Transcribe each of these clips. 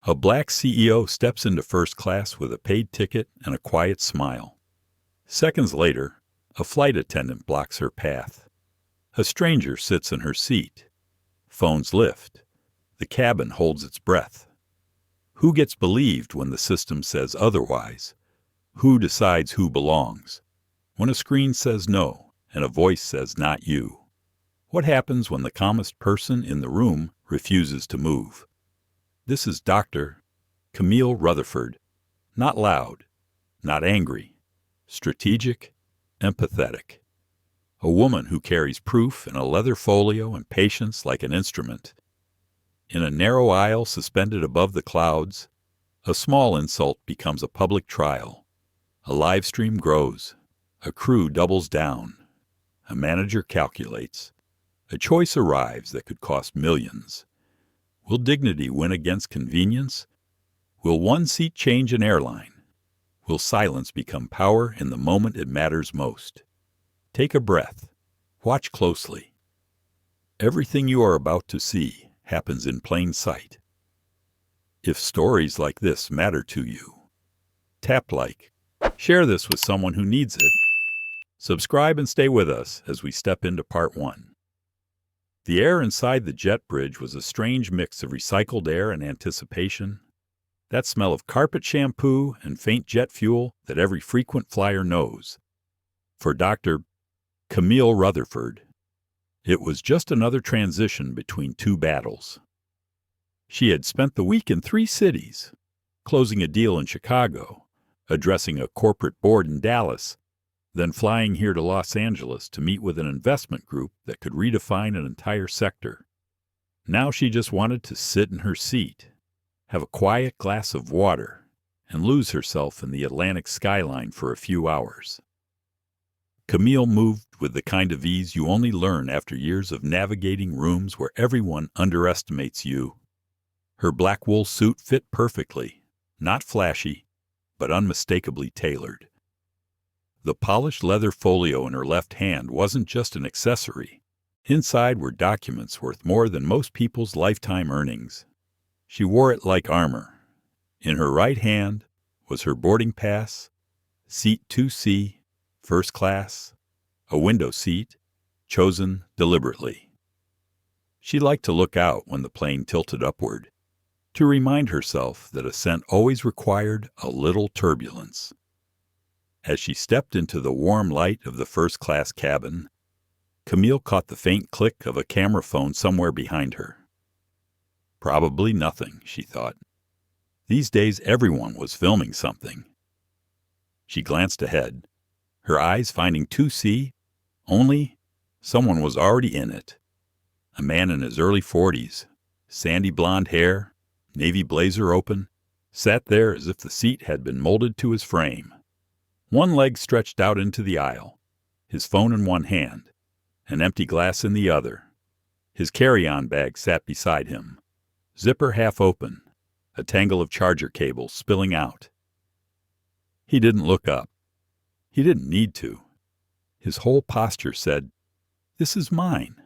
A black CEO steps into first class with a paid ticket and a quiet smile. Seconds later, a flight attendant blocks her path. A stranger sits in her seat. Phones lift. The cabin holds its breath. Who gets believed when the system says otherwise? Who decides who belongs? When a screen says no and a voice says not you? What happens when the calmest person in the room refuses to move? This is Dr. Camille Rutherford. Not loud, not angry, strategic, empathetic. A woman who carries proof in a leather folio and patience like an instrument. In a narrow aisle suspended above the clouds, a small insult becomes a public trial. A live stream grows. A crew doubles down. A manager calculates. A choice arrives that could cost millions. Will dignity win against convenience? Will one seat change an airline? Will silence become power in the moment it matters most? Take a breath. Watch closely. Everything you are about to see happens in plain sight. If stories like this matter to you, tap like. Share this with someone who needs it. Subscribe and stay with us as we step into part 1. The air inside the jet bridge was a strange mix of recycled air and anticipation. That smell of carpet shampoo and faint jet fuel that every frequent flyer knows. For Dr. Camille Rutherford, it was just another transition between two battles. She had spent the week in 3 cities, closing a deal in Chicago, addressing a corporate board in Dallas, then flying here to Los Angeles to meet with an investment group that could redefine an entire sector. Now she just wanted to sit in her seat, have a quiet glass of water, and lose herself in the Atlantic skyline for a few hours. Camille moved with the kind of ease you only learn after years of navigating rooms where everyone underestimates you. Her black wool suit fit perfectly, not flashy, but unmistakably tailored. The polished leather folio in her left hand wasn't just an accessory. Inside were documents worth more than most people's lifetime earnings. She wore it like armor. In her right hand was her boarding pass, seat 2C, first class, a window seat, chosen deliberately. She liked to look out when the plane tilted upward, to remind herself that ascent always required a little turbulence. As she stepped into the warm light of the first-class cabin, Camille caught the faint click of a camera phone somewhere behind her. Probably nothing, she thought. These days everyone was filming something. She glanced ahead, her eyes finding 2C, only someone was already in it. A man in his early 40s, sandy blonde hair, navy blazer open, sat there as if the seat had been molded to his frame. One leg stretched out into the aisle, his phone in one hand, an empty glass in the other. His carry-on bag sat beside him, zipper half open, a tangle of charger cables spilling out. He didn't look up. He didn't need to. His whole posture said, "This is mine."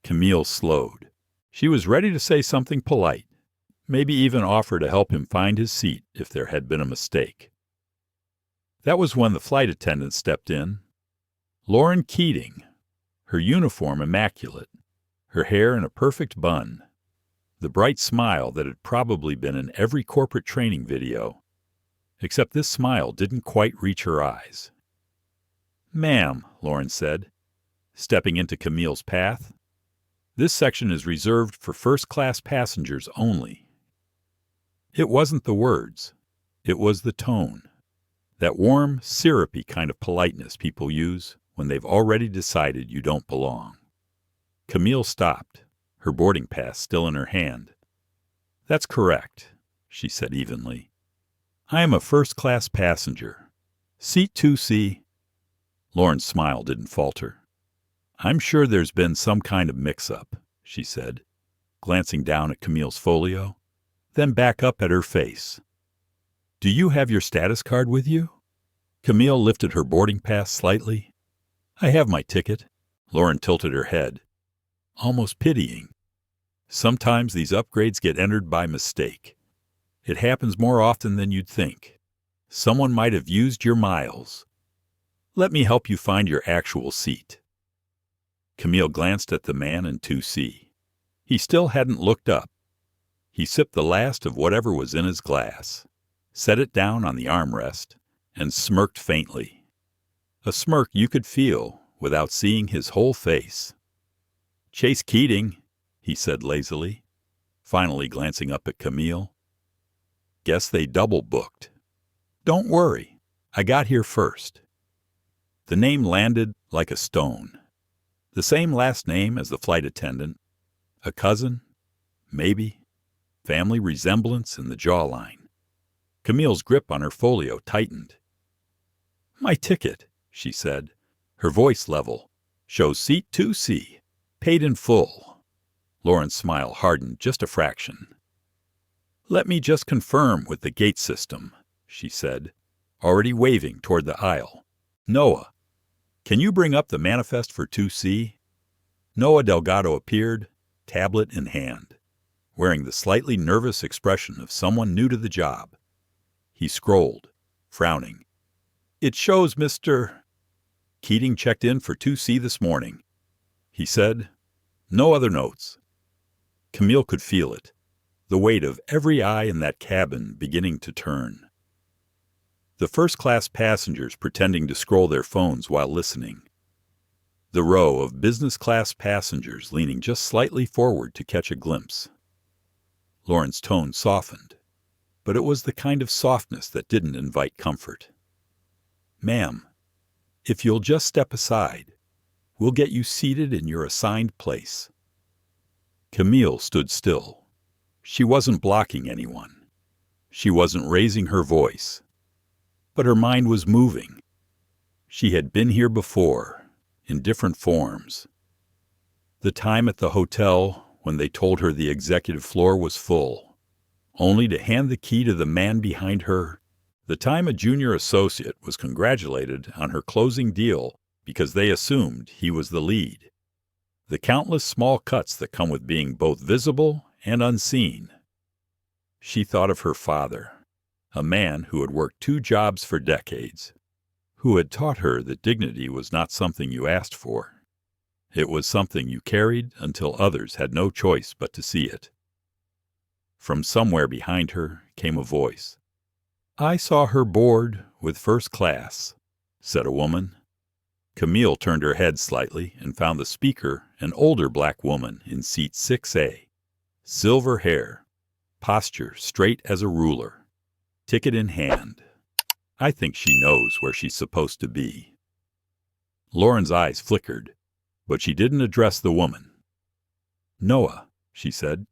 Camille slowed. She was ready to say something polite, maybe even offer to help him find his seat if there had been a mistake. That was when the flight attendant stepped in. Lauren Keating, her uniform immaculate, her hair in a perfect bun, the bright smile that had probably been in every corporate training video, except this smile didn't quite reach her eyes. "Ma'am," Lauren said, stepping into Camille's path, "this section is reserved for first-class passengers only." It wasn't the words. It was the tone. That warm, syrupy kind of politeness people use when they've already decided you don't belong. Camille stopped, her boarding pass still in her hand. "That's correct," she said evenly. "I am a first-class passenger. Seat 2C. Lauren's smile didn't falter. "I'm sure there's been some kind of mix-up," she said, glancing down at Camille's folio, then back up at her face. "Do you have your status card with you?" Camille lifted her boarding pass slightly. "I have my ticket." Lauren tilted her head, almost pitying. Sometimes these upgrades get entered by mistake. It happens more often than you'd think. Someone might have used your miles. Let me help you find your actual seat." Camille glanced at the man in 2C. He still hadn't looked up. He sipped the last of whatever was in his glass, set it down on the armrest, and smirked faintly. A smirk you could feel without seeing his whole face. "Chase Keating," he said lazily, finally glancing up at Camille. "Guess they double-booked. Don't worry, I got here first." The name landed like a stone. The same last name as the flight attendant. A cousin? Maybe. Family resemblance in the jawline. Camille's grip on her folio tightened. "My ticket," she said, her voice level. "Shows seat 2C. Paid in full." Lauren's smile hardened just a fraction. "Let me just confirm with the gate system," she said, already waving toward the aisle. "Noah, can you bring up the manifest for 2C? Noah Delgado appeared, tablet in hand, wearing the slightly nervous expression of someone new to the job. He scrolled, frowning. "It shows Mr. Keating checked in for 2C this morning," he said. "No other notes." Camille could feel it, the weight of every eye in that cabin beginning to turn. The first-class passengers pretending to scroll their phones while listening. The row of business-class passengers leaning just slightly forward to catch a glimpse. Lauren's tone softened, but it was the kind of softness that didn't invite comfort. "Ma'am, if you'll just step aside, we'll get you seated in your assigned place." Camille stood still. She wasn't blocking anyone. She wasn't raising her voice. But her mind was moving. She had been here before, in different forms. The time at the hotel when they told her the executive floor was full, only to hand the key to the man behind her. The time a junior associate was congratulated on her closing deal because they assumed he was the lead. The countless small cuts that come with being both visible and unseen. She thought of her father, a man who had worked 2 jobs for decades, who had taught her that dignity was not something you asked for. It was something you carried until others had no choice but to see it. From somewhere behind her came a voice. "I saw her board with first class," said a woman. Camille turned her head slightly and found the speaker an older black woman in seat 6A. Silver hair, posture straight as a ruler, ticket in hand. I think she knows where she's supposed to be. Lauren's eyes flickered, but she didn't address the woman. "Noah," she said,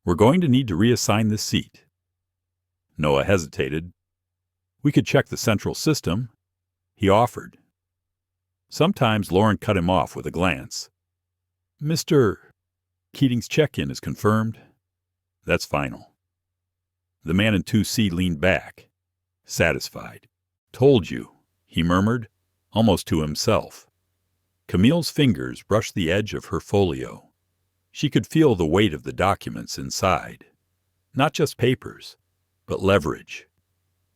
"we're going to need to reassign this seat." Noah hesitated. "We could check the central system," he offered. Sometimes Lauren cut him off with a glance. "Mr. Keating's check-in is confirmed." "That's final." The man in 2C leaned back, satisfied. "Told you," he murmured, almost to himself. Camille's fingers brushed the edge of her folio. She could feel the weight of the documents inside. Not just papers, but leverage.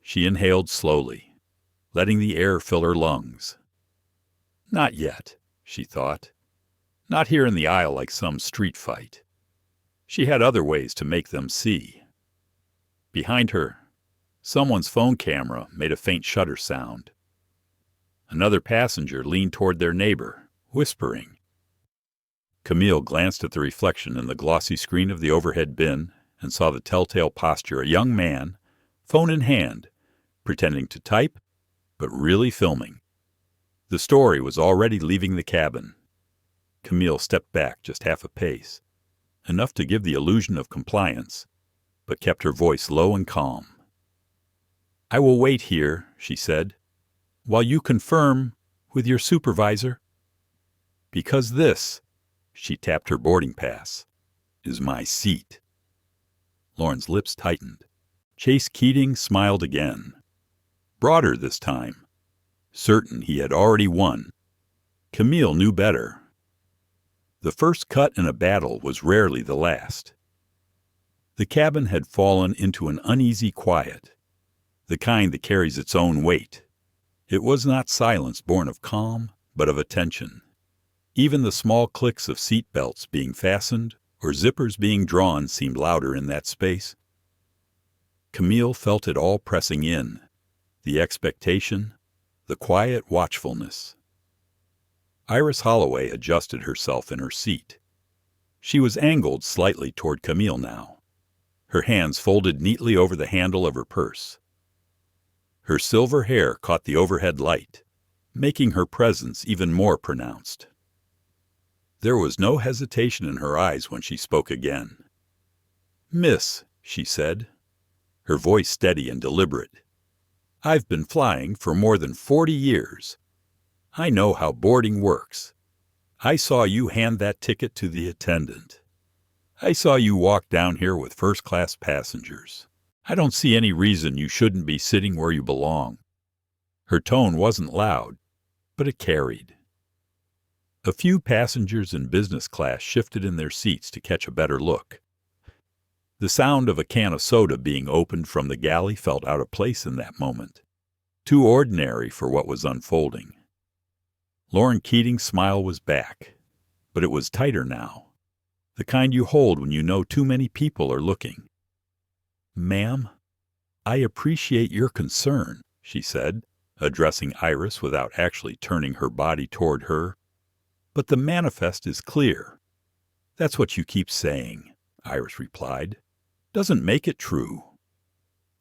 She inhaled slowly, letting the air fill her lungs. Not yet, she thought. Not here in the aisle like some street fight. She had other ways to make them see. Behind her, someone's phone camera made a faint shutter sound. Another passenger leaned toward their neighbor, whispering. Camille glanced at the reflection in the glossy screen of the overhead bin and saw the telltale posture, a young man, phone in hand, pretending to type, but really filming. The story was already leaving the cabin. Camille stepped back just half a pace, enough to give the illusion of compliance, but kept her voice low and calm. "I will wait here," she said, "while you confirm with your supervisor. Because this," she tapped her boarding pass, "is my seat." Lauren's lips tightened. Chase Keating smiled again. Broader this time. Certain he had already won. Camille knew better. The first cut in a battle was rarely the last. The cabin had fallen into an uneasy quiet, the kind that carries its own weight. It was not silence born of calm, but of attention. Even the small clicks of seat belts being fastened or zippers being drawn seemed louder in that space. Camille felt it all pressing in, the expectation, the quiet watchfulness. Iris Holloway adjusted herself in her seat. She was angled slightly toward Camille now, her hands folded neatly over the handle of her purse. Her silver hair caught the overhead light, making her presence even more pronounced. There was no hesitation in her eyes when she spoke again. "Miss," she said, her voice steady and deliberate, "I've been flying for more than 40 years. I know how boarding works. I saw you hand that ticket to the attendant. I saw you walk down here with first-class passengers. I don't see any reason you shouldn't be sitting where you belong." Her tone wasn't loud, but it carried. A few passengers in business class shifted in their seats to catch a better look. The sound of a can of soda being opened from the galley felt out of place in that moment, too ordinary for what was unfolding. Lauren Keating's smile was back, but it was tighter now, the kind you hold when you know too many people are looking. "Ma'am, I appreciate your concern," she said, addressing Iris without actually turning her body toward her. "But the manifest is clear." "That's what you keep saying," Iris replied. "Doesn't make it true."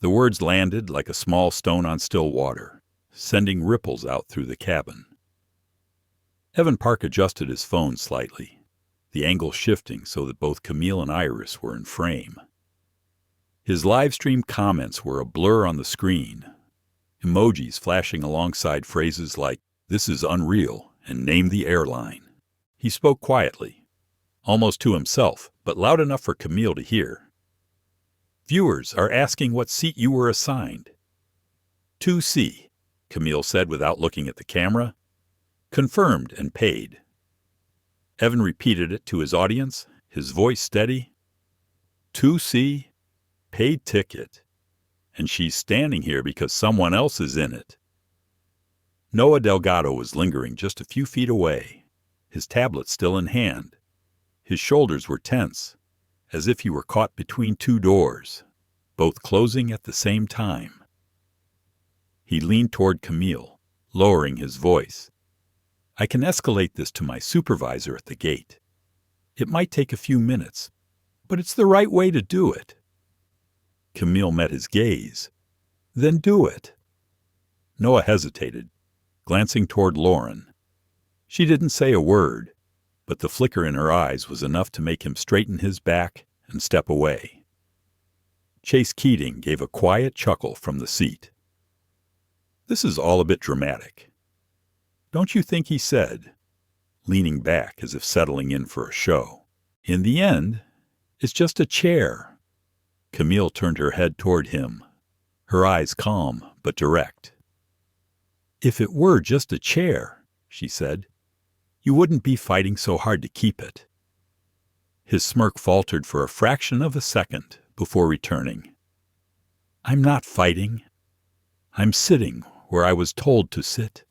The words landed like a small stone on still water, sending ripples out through the cabin. Evan Park adjusted his phone slightly, the angle shifting so that both Camille and Iris were in frame. His livestream comments were a blur on the screen, emojis flashing alongside phrases like, "This is unreal," and "Name the airline." He spoke quietly, almost to himself, but loud enough for Camille to hear. "Viewers are asking what seat you were assigned." 2C, Camille said without looking at the camera. "Confirmed and paid." Evan repeated it to his audience, his voice steady. 2C, paid ticket. And she's standing here because someone else is in it. Noah Delgado was lingering just a few feet away, his tablet still in hand. His shoulders were tense, as if he were caught between two doors, both closing at the same time. He leaned toward Camille, lowering his voice. "I can escalate this to my supervisor at the gate. It might take a few minutes, but it's the right way to do it." Camille met his gaze. "Then do it." Noah hesitated, glancing toward Lauren. She didn't say a word, but the flicker in her eyes was enough to make him straighten his back and step away. Chase Keating gave a quiet chuckle from the seat. "This is all a bit dramatic. Don't you think?" he said, leaning back as if settling in for a show. "In the end, it's just a chair." Camille turned her head toward him, her eyes calm but direct. "If it were just a chair," she said, "you wouldn't be fighting so hard to keep it." His smirk faltered for a fraction of a second before returning. "I'm not fighting. I'm sitting where I was told to sit.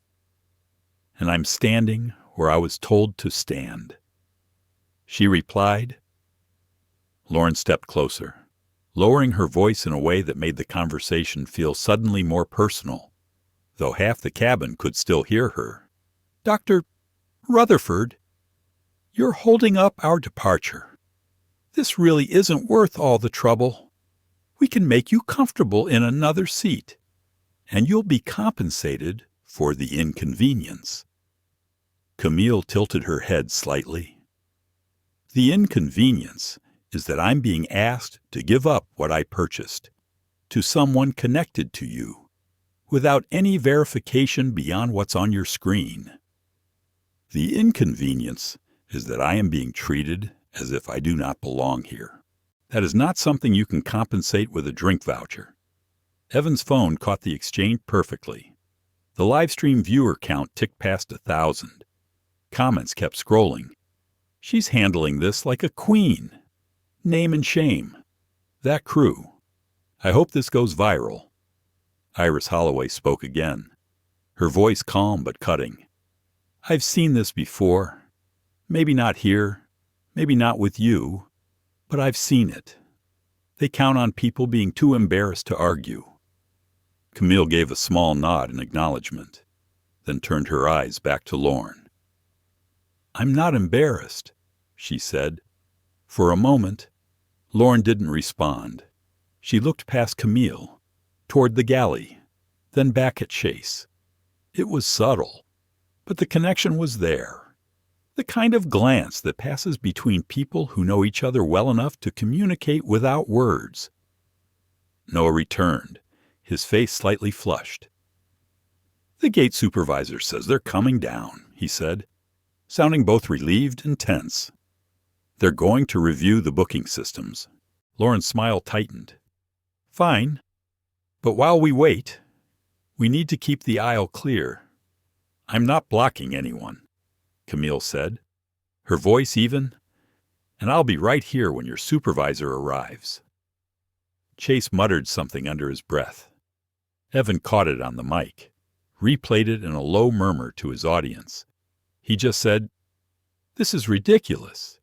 And I'm standing where I was told to stand." She replied. Lauren stepped closer, lowering her voice in a way that made the conversation feel suddenly more personal, though half the cabin could still hear her. "Dr. Rutherford, you're holding up our departure. This really isn't worth all the trouble. We can make you comfortable in another seat, and you'll be compensated for the inconvenience." Camille tilted her head slightly. "The inconvenience is that I'm being asked to give up what I purchased to someone connected to you, without any verification beyond what's on your screen. The inconvenience is that I am being treated as if I do not belong here. That is not something you can compensate with a drink voucher." Evan's phone caught the exchange perfectly. The livestream viewer count ticked past 1,000. Comments kept scrolling, She's handling this like a queen. Name and shame. That crew. I hope this goes viral." Iris Holloway spoke again, her voice calm but cutting. "I've seen this before. Maybe not here, maybe not with you, but I've seen it. They count on people being too embarrassed to argue." Camille gave a small nod in acknowledgement, then turned her eyes back to Lorne. "I'm not embarrassed," she said. For a moment, Lorne didn't respond. She looked past Camille, toward the galley, then back at Chase. It was subtle, but the connection was there. The kind of glance that passes between people who know each other well enough to communicate without words. Noah returned, his face slightly flushed. "The gate supervisor says they're coming down," he said, sounding both relieved and tense. "They're going to review the booking systems." Lauren's smile tightened. "Fine. But while we wait, we need to keep the aisle clear." "I'm not blocking anyone," Camille said, her voice even, "and I'll be right here when your supervisor arrives." Chase muttered something under his breath. Evan caught it on the mic, replayed it in a low murmur to his audience. He just said, "This is ridiculous."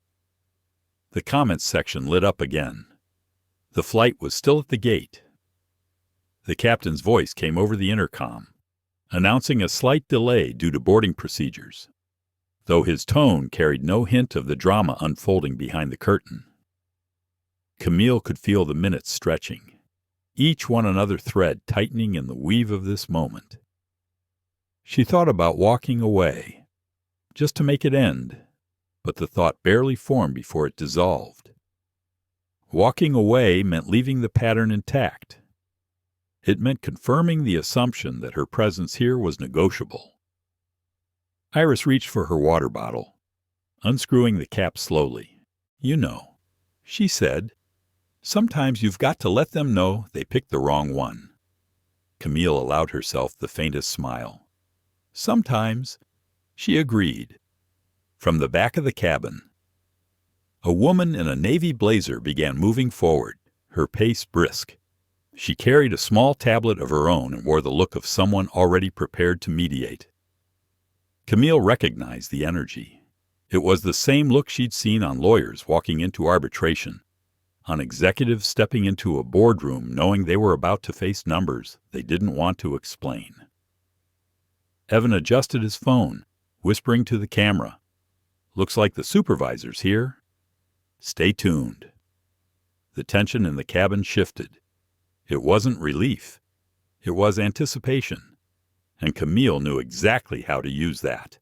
The comments section lit up again. The flight was still at the gate. The captain's voice came over the intercom, announcing a slight delay due to boarding procedures, though his tone carried no hint of the drama unfolding behind the curtain. Camille could feel the minutes stretching, each one another thread tightening in the weave of this moment. She thought about walking away, just to make it end, but the thought barely formed before it dissolved. Walking away meant leaving the pattern intact. It meant confirming the assumption that her presence here was negotiable. Iris reached for her water bottle, unscrewing the cap slowly. "You know," she said, "sometimes you've got to let them know they picked the wrong one." Camille allowed herself the faintest smile. "Sometimes," she agreed. From the back of the cabin, a woman in a navy blazer began moving forward, her pace brisk. She carried a small tablet of her own and wore the look of someone already prepared to mediate. Camille recognized the energy. It was the same look she'd seen on lawyers walking into arbitration, on executives stepping into a boardroom knowing they were about to face numbers they didn't want to explain. Evan adjusted his phone, whispering to the camera, "Looks like the supervisor's here. Stay tuned." The tension in the cabin shifted. It wasn't relief. It was anticipation, and Camille knew exactly how to use that.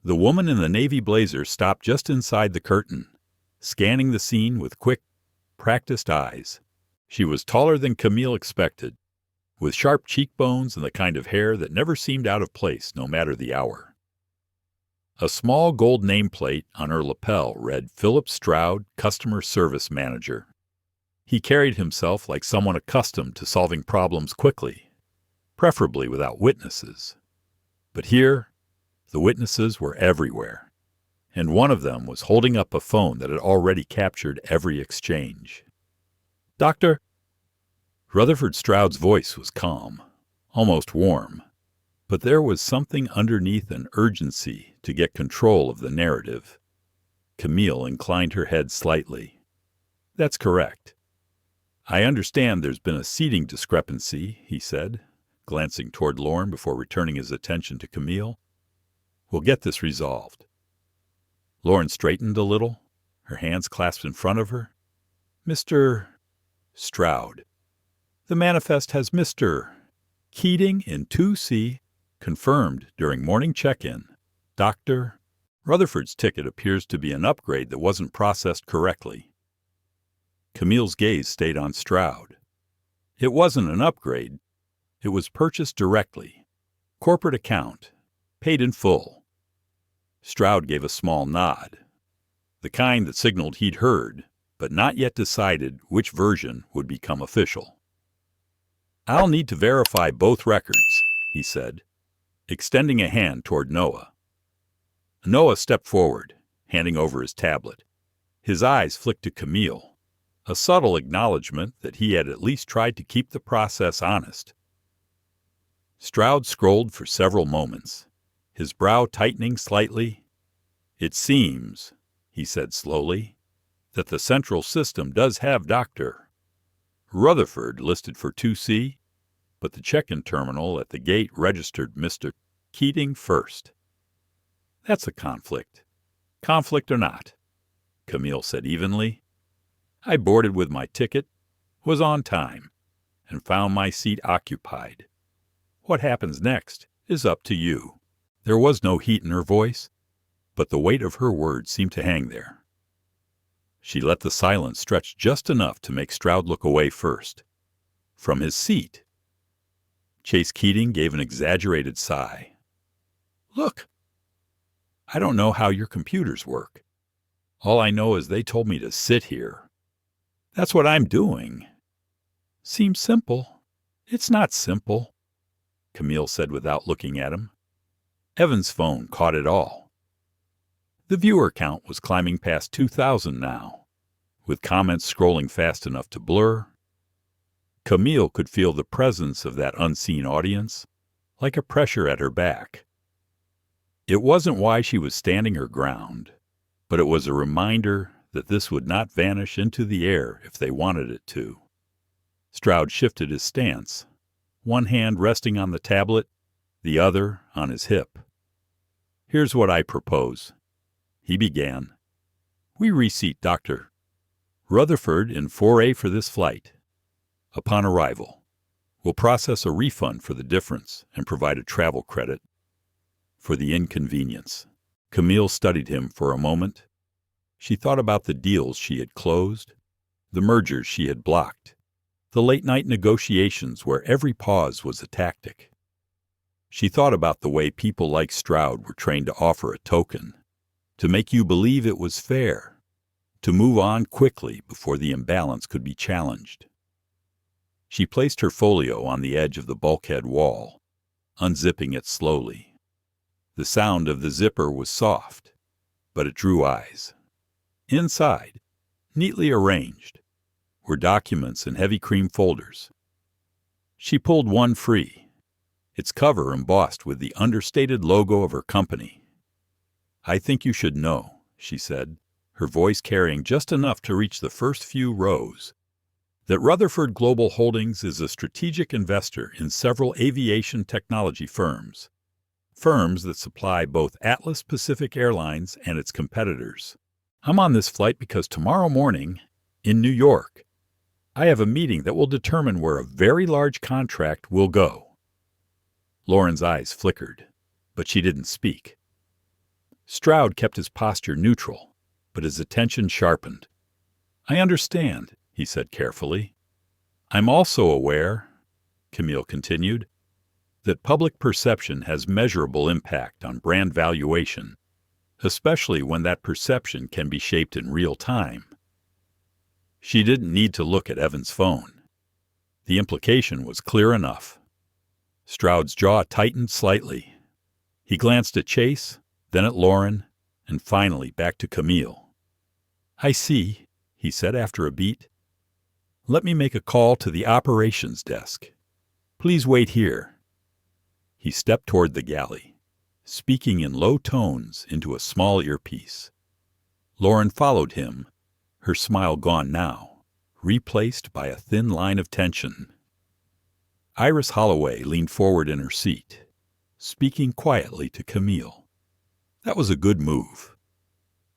The woman in the navy blazer stopped just inside the curtain, scanning the scene with quick, practiced eyes. She was taller than Camille expected, with sharp cheekbones and the kind of hair that never seemed out of place no matter the hour. A small gold nameplate on her lapel read Philip Stroud, Customer Service Manager. He carried himself like someone accustomed to solving problems quickly, preferably without witnesses. But here, the witnesses were everywhere, and one of them was holding up a phone that had already captured every exchange. "Doctor?" Rutherford Stroud's voice was calm, almost warm, but there was something underneath an urgency to get control of the narrative. Camille inclined her head slightly. "That's correct. I understand there's been a seating discrepancy," he said, glancing toward Lorne before returning his attention to Camille. "We'll get this resolved." Lorne straightened a little, her hands clasped in front of her. "Mr. Stroud. The manifest has Mr. Keating in 2C, confirmed during morning check-in. Dr. Rutherford's ticket appears to be an upgrade that wasn't processed correctly." Camille's gaze stayed on Stroud. "It wasn't an upgrade. It was purchased directly. Corporate account. Paid in full." Stroud gave a small nod, the kind that signaled he'd heard, but not yet decided which version would become official. "I'll need to verify both records," he said, extending a hand toward Noah. Noah stepped forward, handing over his tablet. His eyes flicked to Camille, a subtle acknowledgement that he had at least tried to keep the process honest. Stroud scrolled for several moments, his brow tightening slightly. "It seems," he said slowly, "that the central system does have Dr. Rutherford listed for 2C, but the check-in terminal at the gate registered Mr. Keating first." "That's a conflict. Conflict or not," Camille said evenly. "I boarded with my ticket, was on time, and found my seat occupied. What happens next is up to you." There was no heat in her voice, but the weight of her words seemed to hang there. She let the silence stretch just enough to make Stroud look away first. From his seat, Chase Keating gave an exaggerated sigh. "Look, I don't know how your computers work. All I know is they told me to sit here. That's what I'm doing." "Seems simple." "It's not simple," Camille said without looking at him. Evan's phone caught it all. The viewer count was climbing past 2,000 now, with comments scrolling fast enough to blur. Camille could feel the presence of that unseen audience, like a pressure at her back. It wasn't why she was standing her ground, but it was a reminder that this would not vanish into the air if they wanted it to. Stroud shifted his stance, one hand resting on the tablet, the other on his hip. "Here's what I propose," he began. "We reseat Dr. Rutherford in 4A for this flight. Upon arrival, we'll process a refund for the difference and provide a travel credit for the inconvenience." Camille studied him for a moment. She thought about the deals she had closed, the mergers she had blocked, the late-night negotiations where every pause was a tactic. She thought about the way people like Stroud were trained to offer a token, to make you believe it was fair, to move on quickly before the imbalance could be challenged. She placed her folio on the edge of the bulkhead wall, unzipping it slowly. The sound of the zipper was soft, but it drew eyes. Inside, neatly arranged, were documents in heavy cream folders. She pulled one free, its cover embossed with the understated logo of her company. "I think you should know," she said, her voice carrying just enough to reach the first few rows, "that Rutherford Global Holdings is a strategic investor in several aviation technology firms that supply both Atlas Pacific Airlines and its competitors. I'm on this flight because tomorrow morning, in New York, I have a meeting that will determine where a very large contract will go." Lauren's eyes flickered, but she didn't speak. Stroud kept his posture neutral, but his attention sharpened. "I understand," he said carefully. "I'm also aware," Camille continued, "that public perception has measurable impact on brand valuation, especially when that perception can be shaped in real time." She didn't need to look at Evan's phone. The implication was clear enough. Stroud's jaw tightened slightly. He glanced at Chase, then at Lauren, and finally back to Camille. "I see," he said after a beat. "Let me make a call to the operations desk. Please wait here." He stepped toward the galley, speaking in low tones into a small earpiece. Lauren followed him, her smile gone now, replaced by a thin line of tension. Iris Holloway leaned forward in her seat, speaking quietly to Camille. That was a good move.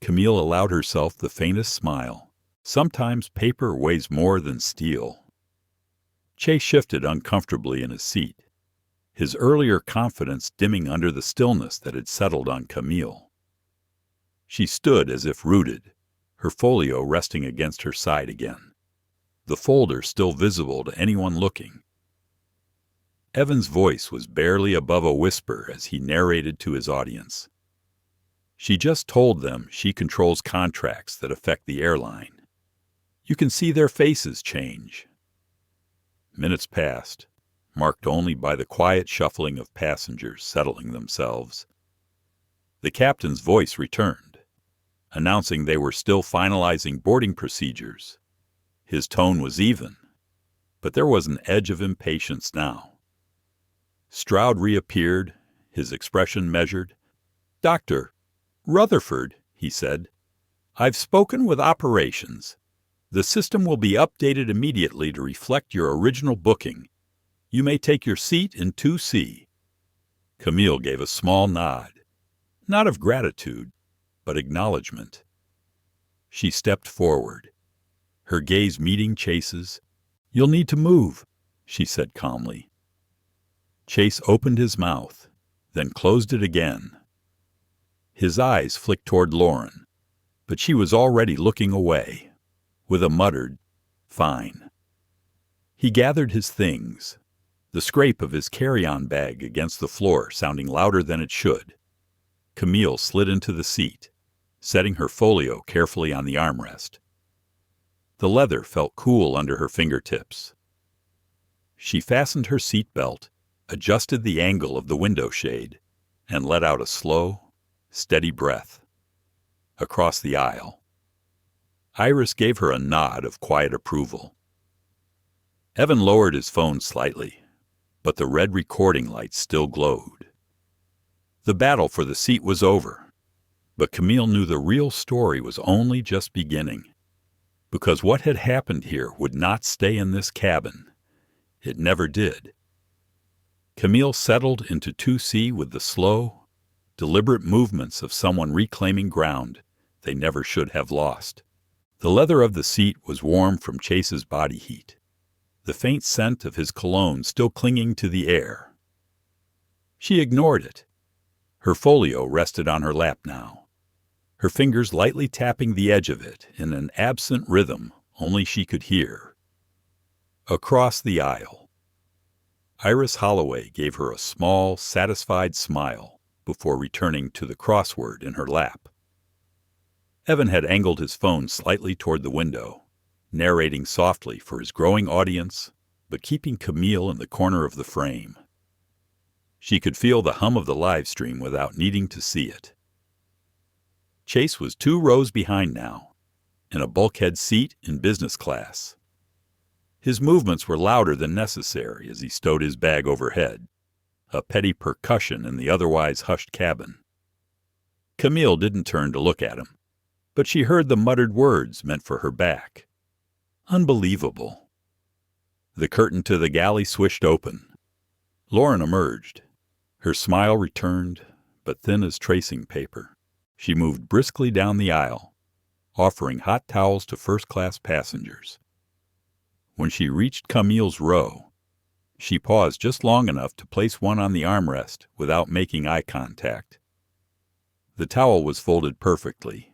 Camille allowed herself the faintest smile. Sometimes paper weighs more than steel. Chase shifted uncomfortably in his seat, his earlier confidence dimming under the stillness that had settled on Camille. She stood as if rooted, her folio resting against her side again, the folder still visible to anyone looking. Evan's voice was barely above a whisper as he narrated to his audience. "She just told them she controls contracts that affect the airline. You can see their faces change." Minutes passed, marked only by the quiet shuffling of passengers settling themselves. The captain's voice returned. announcing they were still finalizing boarding procedures. His tone was even, but there was an edge of impatience now. Stroud reappeared, his expression measured. "Dr. Rutherford," he said, "I've spoken with operations. The system will be updated immediately to reflect your original booking. You may take your seat in 2C. Camille gave a small nod, not of gratitude, but acknowledgement. She stepped forward, her gaze meeting Chase's. "You'll need to move," she said calmly. Chase opened his mouth, then closed it again. His eyes flicked toward Lauren, but she was already looking away, with a muttered, "Fine." He gathered his things, the scrape of his carry-on bag against the floor sounding louder than it should. Camille slid into the seat, setting her folio carefully on the armrest. The leather felt cool under her fingertips. She fastened her seat belt, adjusted the angle of the window shade, and let out a slow, steady breath. Across the aisle, Iris gave her a nod of quiet approval. Evan lowered his phone slightly, but the red recording light still glowed. The battle for the seat was over, but Camille knew the real story was only just beginning. Because what had happened here would not stay in this cabin. It never did. Camille settled into 2C with the slow, deliberate movements of someone reclaiming ground they never should have lost. The leather of the seat was warm from Chase's body heat, the faint scent of his cologne still clinging to the air. She ignored it. Her folio rested on her lap now, her fingers lightly tapping the edge of it in an absent rhythm only she could hear. Across the aisle, Iris Holloway gave her a small, satisfied smile before returning to the crossword in her lap. Evan had angled his phone slightly toward the window, narrating softly for his growing audience, but keeping Camille in the corner of the frame. She could feel the hum of the live stream without needing to see it. Chase was 2 rows behind now, in a bulkhead seat in business class. His movements were louder than necessary as he stowed his bag overhead, a petty percussion in the otherwise hushed cabin. Camille didn't turn to look at him, but she heard the muttered words meant for her back. Unbelievable. The curtain to the galley swished open. Lauren emerged. Her smile returned, but thin as tracing paper. She moved briskly down the aisle, offering hot towels to first-class passengers. When she reached Camille's row, she paused just long enough to place one on the armrest without making eye contact. The towel was folded perfectly,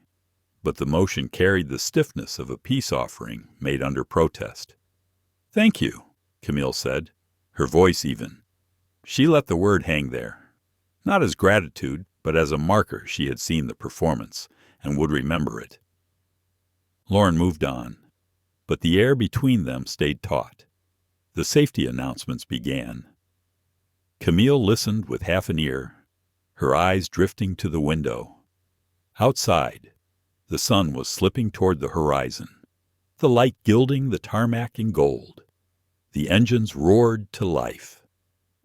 but the motion carried the stiffness of a peace offering made under protest. "Thank you," Camille said, her voice even. She let the word hang there, not as gratitude, but as a marker she had seen the performance and would remember it. Lauren moved on, but the air between them stayed taut. The safety announcements began. Camille listened with half an ear, her eyes drifting to the window. Outside, the sun was slipping toward the horizon, the light gilding the tarmac in gold. The engines roared to life,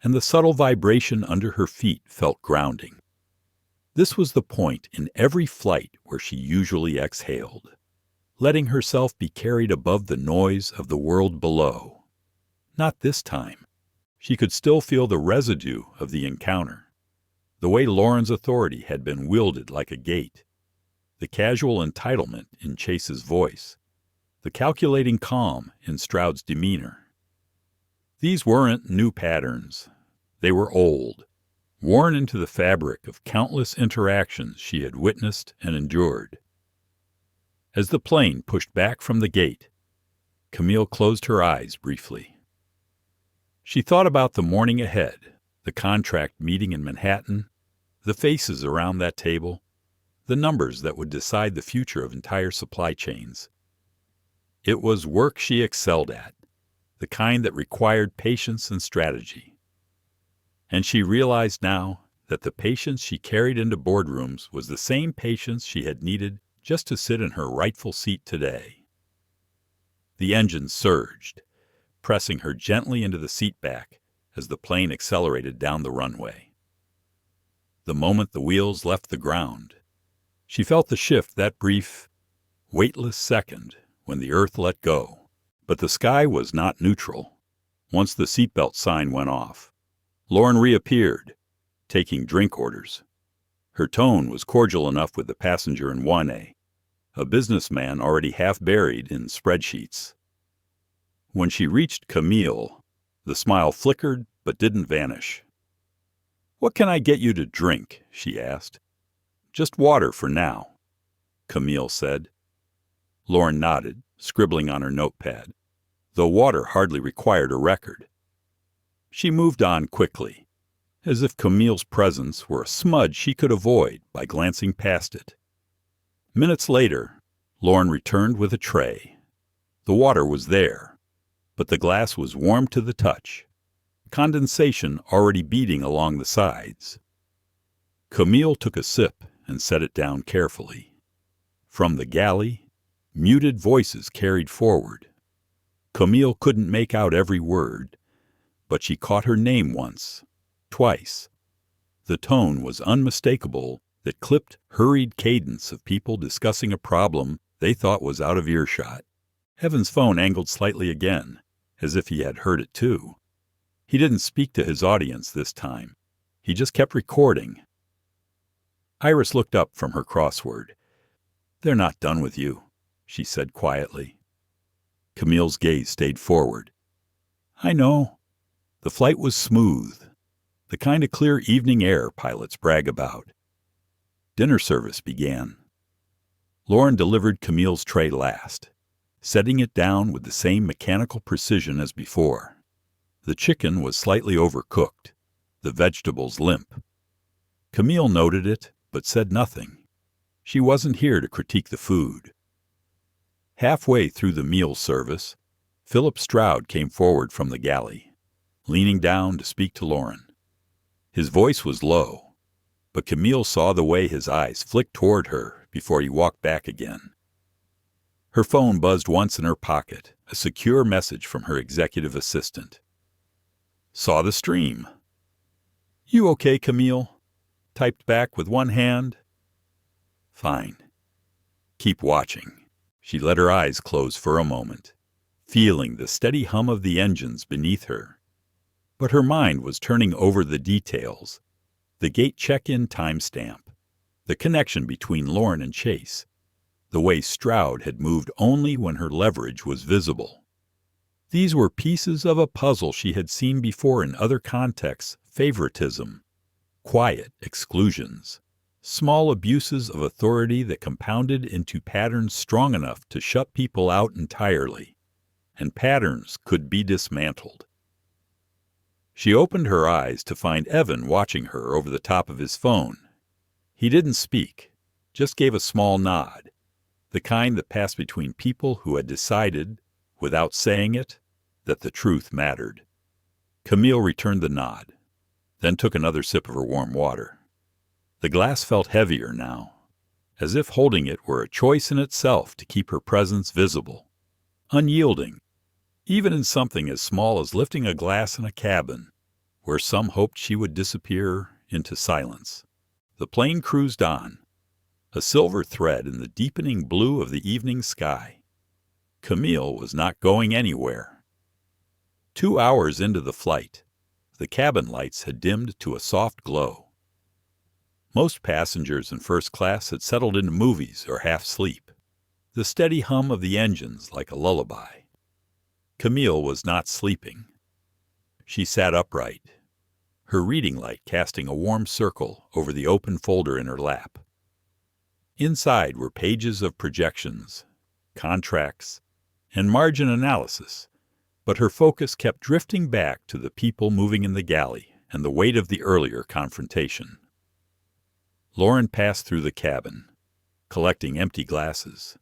and the subtle vibration under her feet felt grounding. This was the point in every flight where she usually exhaled, letting herself be carried above the noise of the world below. Not this time. She could still feel the residue of the encounter, the way Lauren's authority had been wielded like a gate, the casual entitlement in Chase's voice, the calculating calm in Stroud's demeanor. These weren't new patterns. They were old, worn into the fabric of countless interactions she had witnessed and endured. As the plane pushed back from the gate, Camille closed her eyes briefly. She thought about the morning ahead, the contract meeting in Manhattan, the faces around that table, the numbers that would decide the future of entire supply chains. It was work she excelled at, the kind that required patience and strategy. And she realized now that the patience she carried into boardrooms was the same patience she had needed just to sit in her rightful seat today. The engine surged, pressing her gently into the seat back as the plane accelerated down the runway. The moment the wheels left the ground, she felt the shift that brief, weightless second when the earth let go. But the sky was not neutral. Once the seatbelt sign went off, Lauren reappeared, taking drink orders. Her tone was cordial enough with the passenger in 1A, a businessman already half buried in spreadsheets. When she reached Camille, the smile flickered but didn't vanish. "What can I get you to drink?" she asked. "Just water for now," Camille said. Lauren nodded, scribbling on her notepad, though water hardly required a record. She moved on quickly, as if Camille's presence were a smudge she could avoid by glancing past it. Minutes later, Lauren returned with a tray. The water was there, but the glass was warm to the touch, condensation already beating along the sides. Camille took a sip and set it down carefully. From the galley, muted voices carried forward. Camille couldn't make out every word, but she caught her name once, twice. The tone was unmistakable that clipped hurried cadence of people discussing a problem they thought was out of earshot. Heaven's phone angled slightly again, as if he had heard it too. He didn't speak to his audience this time. He just kept recording. Iris looked up from her crossword. "They're not done with you," she said quietly. Camille's gaze stayed forward. "I know." The flight was smooth, the kind of clear evening air pilots brag about. Dinner service began. Lauren delivered Camille's tray last, setting it down with the same mechanical precision as before. The chicken was slightly overcooked, the vegetables limp. Camille noted it, but said nothing. She wasn't here to critique the food. Halfway through the meal service, Philip Stroud came forward from the galley, leaning down to speak to Lauren. His voice was low, but Camille saw the way his eyes flicked toward her before he walked back again. Her phone buzzed once in her pocket, a secure message from her executive assistant. "Saw the stream." "You okay, Camille?" Typed back with one hand. "Fine. Keep watching." She let her eyes close for a moment, feeling the steady hum of the engines beneath her. But her mind was turning over the details, the gate check-in timestamp, the connection between Lauren and Chase, the way Stroud had moved only when her leverage was visible. These were pieces of a puzzle she had seen before in other contexts: favoritism, quiet exclusions, small abuses of authority that compounded into patterns strong enough to shut people out entirely, and patterns could be dismantled. She opened her eyes to find Evan watching her over the top of his phone. He didn't speak, just gave a small nod, the kind that passed between people who had decided, without saying it, that the truth mattered. Camille returned the nod, then took another sip of her warm water. The glass felt heavier now, as if holding it were a choice in itself to keep her presence visible, unyielding, even in something as small as lifting a glass in a cabin, where some hoped she would disappear into silence. The plane cruised on, a silver thread in the deepening blue of the evening sky. Camille was not going anywhere. 2 hours into the flight, the cabin lights had dimmed to a soft glow. Most passengers in first class had settled into movies or half-sleep, the steady hum of the engines like a lullaby. Camille was not sleeping. She sat upright, her reading light casting a warm circle over the open folder in her lap. Inside were pages of projections, contracts, and margin analysis, but her focus kept drifting back to the people moving in the galley and the weight of the earlier confrontation. Lauren passed through the cabin, collecting empty glasses.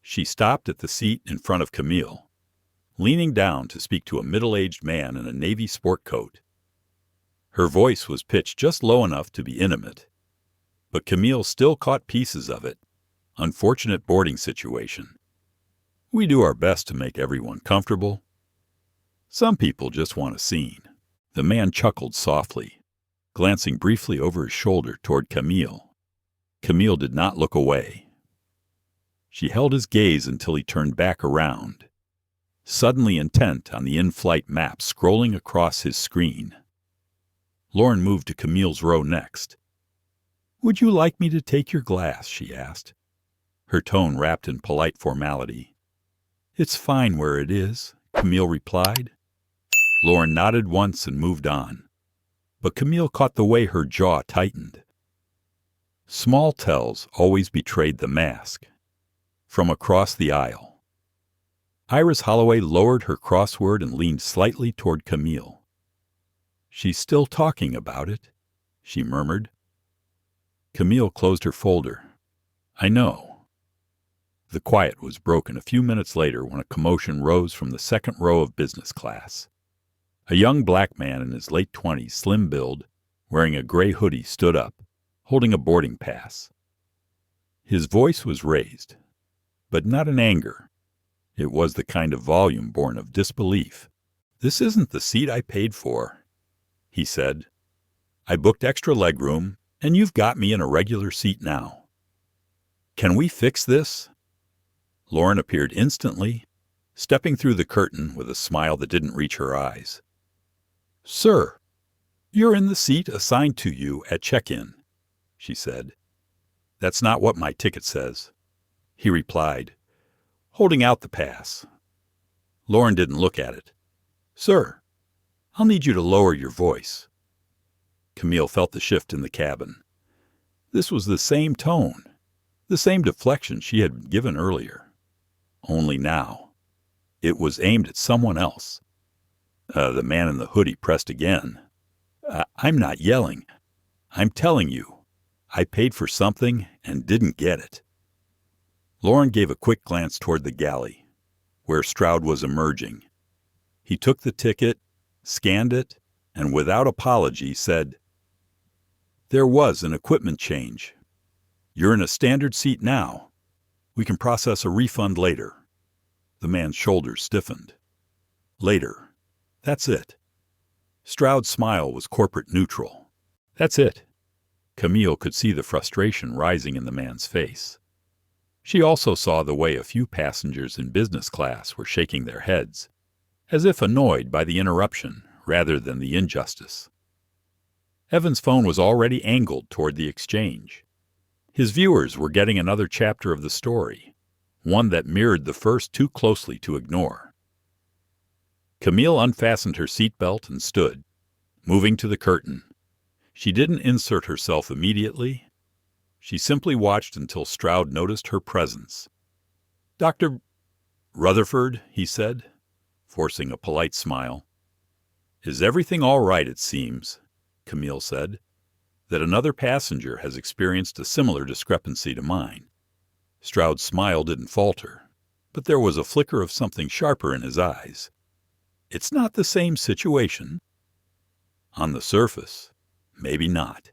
She stopped at the seat in front of Camille, leaning down to speak to a middle-aged man in a navy sport coat. Her voice was pitched just low enough to be intimate, but Camille still caught pieces of it, Unfortunate boarding situation. We do our best to make everyone comfortable. Some people just want a scene." The man chuckled softly, glancing briefly over his shoulder toward Camille. Camille did not look away. She held his gaze until he turned back around, suddenly intent on the in-flight map scrolling across his screen. Lauren moved to Camille's row next. "Would you like me to take your glass?" she asked, her tone wrapped in polite formality. "It's fine where it is," Camille replied. Lauren nodded once and moved on, but Camille caught the way her jaw tightened. Small tells always betrayed the mask. From across the aisle, Iris Holloway lowered her crossword and leaned slightly toward Camille. "She's still talking about it," she murmured. Camille closed her folder. "I know." The quiet was broken a few minutes later when a commotion rose from the second row of business class. A young black man in his late 20s, slim build, wearing a gray hoodie, stood up, holding a boarding pass. His voice was raised, but not in anger. It was the kind of volume born of disbelief. "This isn't the seat I paid for," he said. "I booked extra legroom, and you've got me in a regular seat now. Can we fix this?" Lauren appeared instantly, stepping through the curtain with a smile that didn't reach her eyes. "Sir, you're in the seat assigned to you at check-in," she said. "That's not what my ticket says," he replied, holding out the pass. Lauren didn't look at it. "Sir, I'll need you to lower your voice." Camille felt the shift in the cabin. This was the same tone, the same deflection she had given earlier. Only now, it was aimed at someone else. The man in the hoodie pressed again. "I'm not yelling. I'm telling you, I paid for something and didn't get it." Lauren gave a quick glance toward the galley, where Stroud was emerging. He took the ticket, scanned it, and without apology said, "There was an equipment change. You're in a standard seat now. We can process a refund later." The man's shoulders stiffened. "Later. That's it." Stroud's smile was corporate neutral. "That's it." Camille could see the frustration rising in the man's face. She also saw the way a few passengers in business class were shaking their heads, as if annoyed by the interruption rather than the injustice. Evan's phone was already angled toward the exchange. His viewers were getting another chapter of the story, one that mirrored the first too closely to ignore. Camille unfastened her seatbelt and stood, moving to the curtain. She didn't insert herself immediately. She simply watched until Stroud noticed her presence. "Dr. Rutherford," he said, forcing a polite smile. "Is everything all right, it seems," Camille said, "that another passenger has experienced a similar discrepancy to mine." Stroud's smile didn't falter, but there was a flicker of something sharper in his eyes. "It's not the same situation." "On the surface, maybe not,"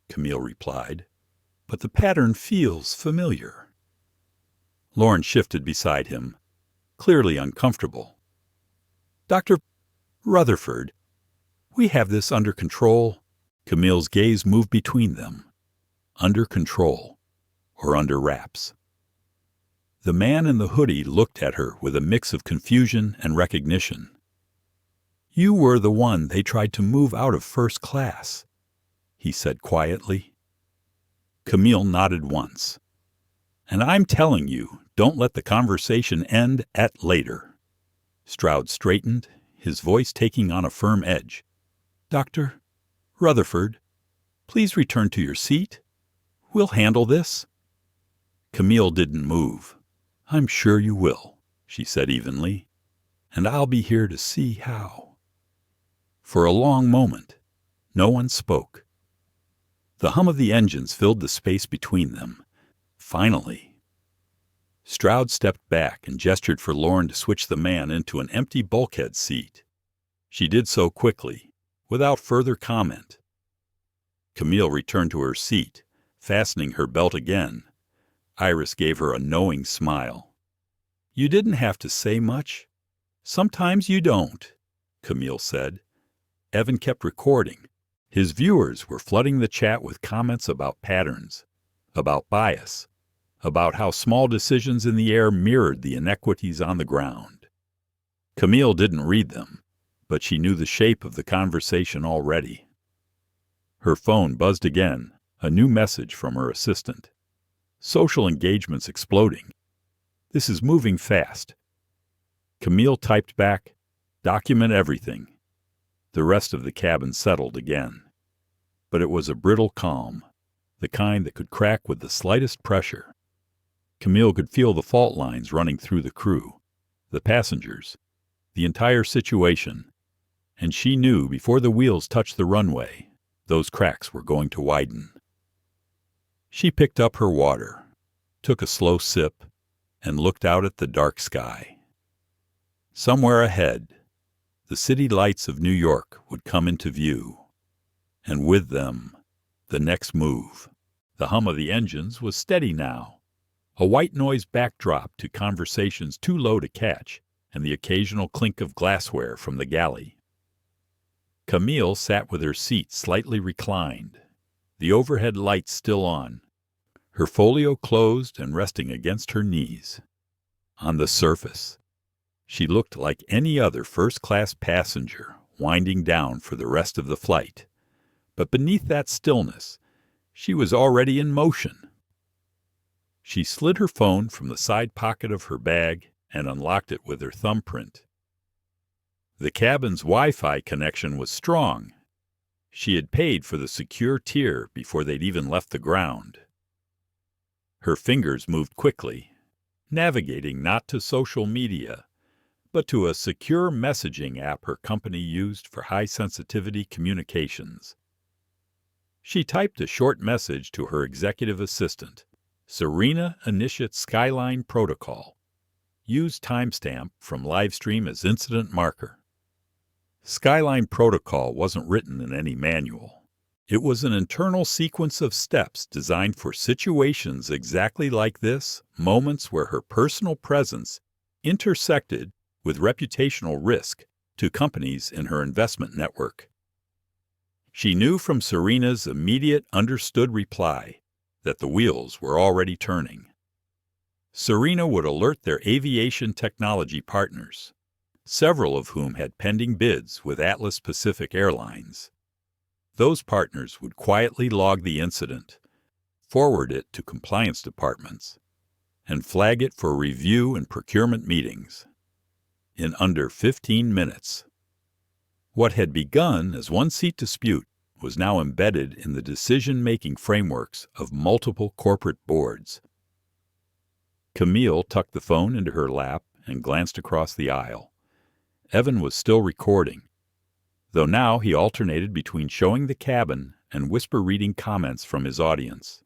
Camille replied, "but the pattern feels familiar." Lauren shifted beside him, clearly uncomfortable. "Dr. Rutherford, we have this under control." Camille's gaze moved between them. Under control, or under wraps. The man in the hoodie looked at her with a mix of confusion and recognition. "You were the one they tried to move out of first class," he said quietly. Camille nodded once. "And I'm telling you, don't let the conversation end at later." Stroud straightened, his voice taking on a firm edge. "Dr. Rutherford, please return to your seat. We'll handle this." Camille didn't move. "I'm sure you will," she said evenly, "and I'll be here to see how." For a long moment, no one spoke. The hum of the engines filled the space between them. Finally, Stroud stepped back and gestured for Lauren to switch the man into an empty bulkhead seat. She did so quickly, without further comment. Camille returned to her seat, fastening her belt again, Iris gave her a knowing smile. "You didn't have to say much. Sometimes you don't," Camille said. Evan kept recording. His viewers were flooding the chat with comments about patterns, about bias, about how small decisions in the air mirrored the inequities on the ground. Camille didn't read them, but she knew the shape of the conversation already. Her phone buzzed again, a new message from her assistant. "Social engagement's exploding. This is moving fast." Camille typed back, "Document everything." The rest of the cabin settled again. But it was a brittle calm, the kind that could crack with the slightest pressure. Camille could feel the fault lines running through the crew, the passengers, the entire situation, and she knew before the wheels touched the runway, those cracks were going to widen. She picked up her water, took a slow sip, and looked out at the dark sky. Somewhere ahead, the city lights of New York would come into view, and with them, the next move. The hum of the engines was steady now, a white noise backdrop to conversations too low to catch, and the occasional clink of glassware from the galley. Camille sat with her seat slightly reclined, the overhead lights still on, her folio closed and resting against her knees. On the surface, she looked like any other first-class passenger winding down for the rest of the flight. But beneath that stillness, she was already in motion. She slid her phone from the side pocket of her bag and unlocked it with her thumbprint. The cabin's Wi-Fi connection was strong. She had paid for the secure tier before they'd even left the ground. Her fingers moved quickly, navigating not to social media, but to a secure messaging app her company used for high-sensitivity communications. She typed a short message to her executive assistant, "Serena initiate Skyline protocol. Use timestamp from livestream as incident marker." Skyline protocol wasn't written in any manual. It was an internal sequence of steps designed for situations exactly like this, moments where her personal presence intersected with reputational risk to companies in her investment network. She knew from Serena's immediate understood reply that the wheels were already turning. Serena would alert their aviation technology partners, several of whom had pending bids with Atlas Pacific Airlines. Those partners would quietly log the incident, forward it to compliance departments, and flag it for review and procurement meetings. In under 15 minutes. What had begun as one-seat dispute was now embedded in the decision-making frameworks of multiple corporate boards. Camille tucked the phone into her lap and glanced across the aisle. Evan was still recording, though now he alternated between showing the cabin and whisper-reading comments from his audience.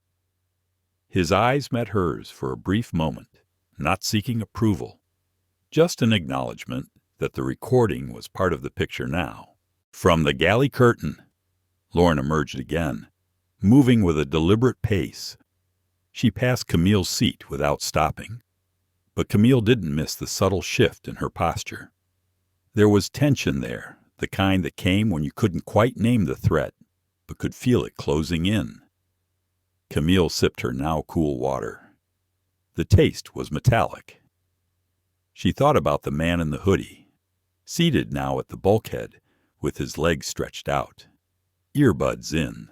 His eyes met hers for a brief moment, not seeking approval, just an acknowledgement that the recording was part of the picture now. From the galley curtain, Lauren emerged again, moving with a deliberate pace. She passed Camille's seat without stopping, but Camille didn't miss the subtle shift in her posture. There was tension there, the kind that came when you couldn't quite name the threat, but could feel it closing in. Camille sipped her now cool water. The taste was metallic. She thought about the man in the hoodie, seated now at the bulkhead with his legs stretched out, earbuds in.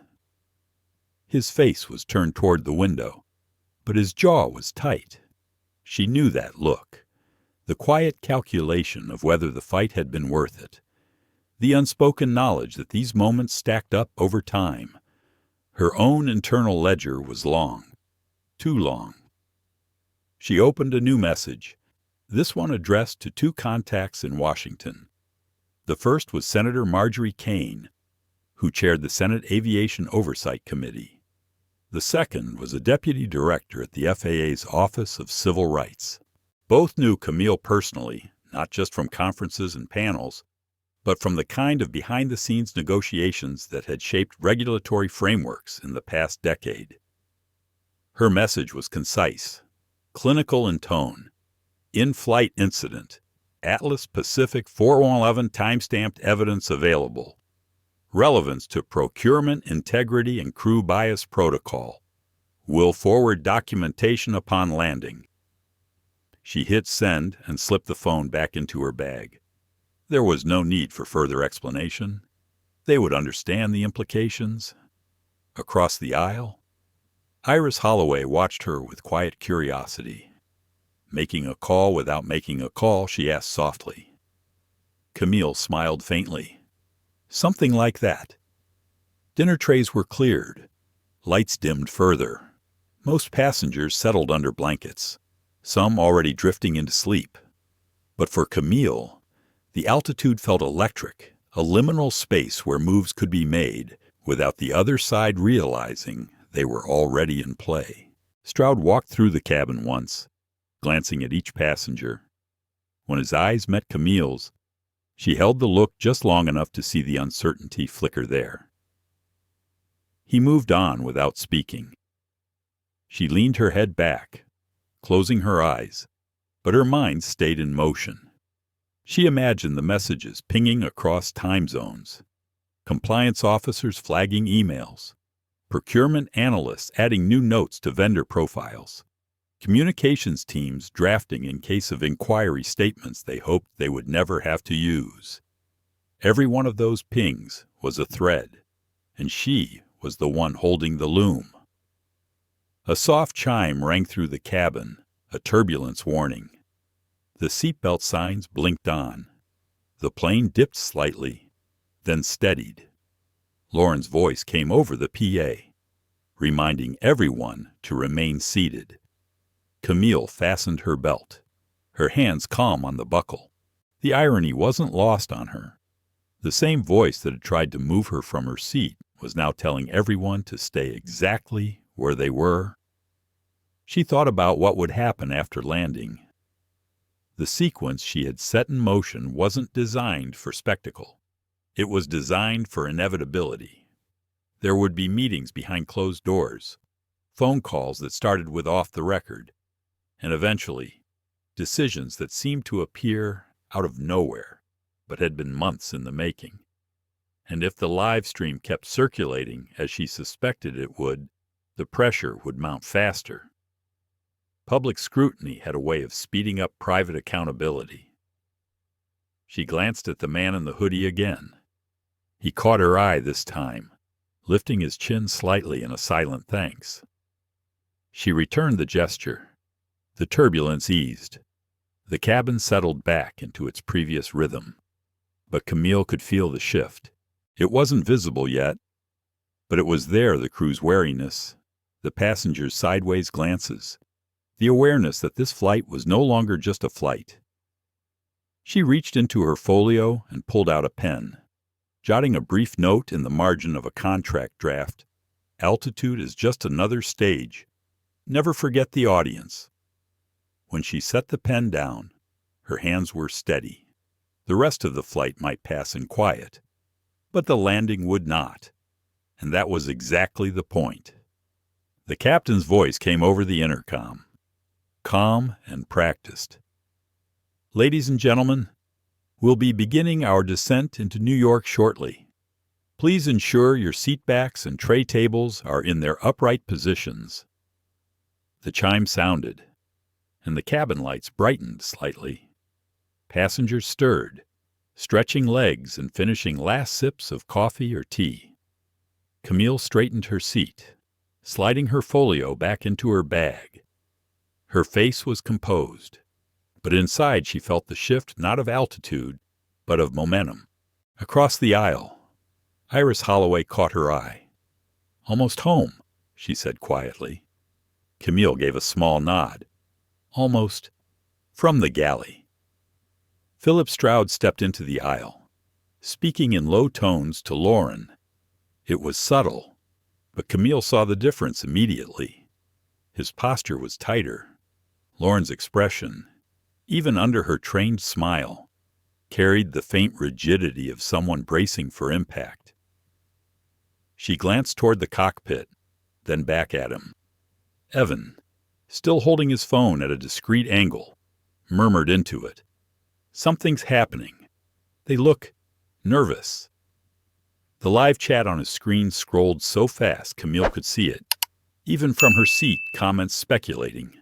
His face was turned toward the window, but his jaw was tight. She knew that look, the quiet calculation of whether the fight had been worth it, the unspoken knowledge that these moments stacked up over time. Her own internal ledger was long, too long. She opened a new message, this one addressed to two contacts in Washington. The first was Senator Marjorie Kane, who chaired the Senate Aviation Oversight Committee. The second was a deputy director at the FAA's Office of Civil Rights. Both knew Camille personally, not just from conferences and panels, but from the kind of behind-the-scenes negotiations that had shaped regulatory frameworks in the past decade. Her message was concise, clinical in tone. In-flight incident. Atlas Pacific 4111 timestamped evidence available. Relevance to procurement integrity and crew bias protocol. Will forward documentation upon landing. She hit send and slipped the phone back into her bag. There was no need for further explanation. They would understand the implications. Across the aisle, Iris Holloway watched her with quiet curiosity. Making a call without making a call, she asked softly. Camille smiled faintly. Something like that. Dinner trays were cleared. Lights dimmed further. Most passengers settled under blankets, some already drifting into sleep. But for Camille, the altitude felt electric, a liminal space where moves could be made without the other side realizing they were already in play. Stroud walked through the cabin once, glancing at each passenger. When his eyes met Camille's, she held the look just long enough to see the uncertainty flicker there. He moved on without speaking. She leaned her head back, closing her eyes, but her mind stayed in motion. She imagined the messages pinging across time zones, compliance officers flagging emails, procurement analysts adding new notes to vendor profiles, communications teams drafting in case of inquiry statements they hoped they would never have to use. Every one of those pings was a thread, and she was the one holding the loom. A soft chime rang through the cabin, a turbulence warning. The seatbelt signs blinked on. The plane dipped slightly, then steadied. Lauren's voice came over the PA, reminding everyone to remain seated. Camille fastened her belt, her hands calm on the buckle. The irony wasn't lost on her. The same voice that had tried to move her from her seat was now telling everyone to stay exactly where they were. She thought about what would happen after landing. The sequence she had set in motion wasn't designed for spectacle. It was designed for inevitability. There would be meetings behind closed doors, phone calls that started with off the record, and eventually, decisions that seemed to appear out of nowhere, but had been months in the making. And if the live stream kept circulating as she suspected it would, the pressure would mount faster. Public scrutiny had a way of speeding up private accountability. She glanced at the man in the hoodie again. He caught her eye this time, lifting his chin slightly in a silent thanks. She returned the gesture. The turbulence eased. The cabin settled back into its previous rhythm. But Camille could feel the shift. It wasn't visible yet, but it was there, the crew's wariness, the passengers' sideways glances, the awareness that this flight was no longer just a flight. She reached into her folio and pulled out a pen, jotting a brief note in the margin of a contract draft. Altitude is just another stage. Never forget the audience. When she set the pen down, her hands were steady. The rest of the flight might pass in quiet, but the landing would not, and that was exactly the point. The captain's voice came over the intercom, calm and practiced. Ladies and gentlemen, we'll be beginning our descent into New York shortly. Please ensure your seat backs and tray tables are in their upright positions. The chime sounded, and the cabin lights brightened slightly. Passengers stirred, stretching legs and finishing last sips of coffee or tea. Camille straightened her seat, sliding her folio back into her bag. Her face was composed, but inside she felt the shift not of altitude, but of momentum. Across the aisle, Iris Holloway caught her eye. "Almost home," she said quietly. Camille gave a small nod. "Almost." From the galley, Philip Stroud stepped into the aisle, speaking in low tones to Lauren. It was subtle, but Camille saw the difference immediately. His posture was tighter. Lauren's expression, even under her trained smile, carried the faint rigidity of someone bracing for impact. She glanced toward the cockpit, then back at him. Evan, still holding his phone at a discreet angle, murmured into it. "Something's happening. They look nervous." The live chat on his screen scrolled so fast Camille could see it. Even from her seat, comments speculating,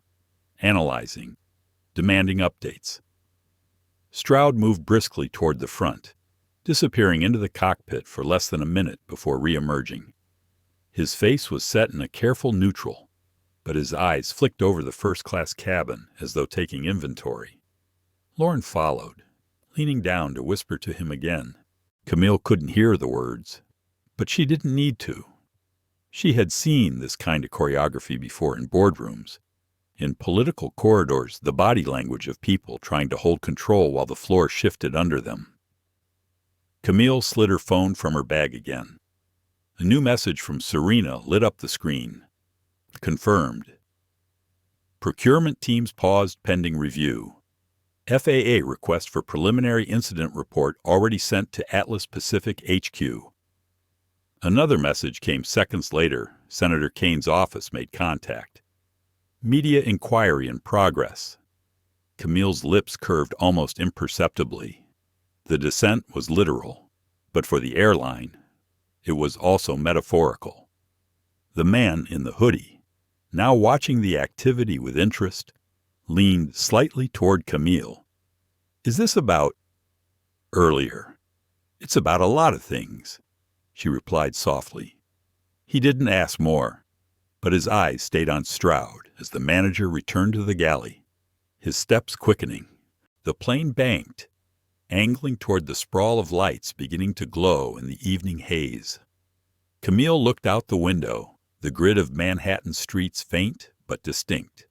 analyzing, demanding updates. Stroud moved briskly toward the front, disappearing into the cockpit for less than a minute before re-emerging. His face was set in a careful neutral, but his eyes flicked over the first-class cabin as though taking inventory. Lauren followed, leaning down to whisper to him again. Camille couldn't hear the words, but she didn't need to. She had seen this kind of choreography before in boardrooms, in political corridors, the body language of people trying to hold control while the floor shifted under them. Camille slid her phone from her bag again. A new message from Serena lit up the screen. Confirmed. Procurement teams paused pending review. FAA request for preliminary incident report already sent to Atlas Pacific HQ. Another message came seconds later. Senator Kane's office made contact. Media inquiry in progress. Camille's lips curved almost imperceptibly. The descent was literal, but for the airline, it was also metaphorical. The man in the hoodie, now watching the activity with interest, leaned slightly toward Camille. "Is this about—" "Earlier. It's about a lot of things," she replied softly. He didn't ask more, but his eyes stayed on Stroud as the manager returned to the galley, his steps quickening. The plane banked, angling toward the sprawl of lights beginning to glow in the evening haze. Camille looked out the window, the grid of Manhattan streets faint but distinct,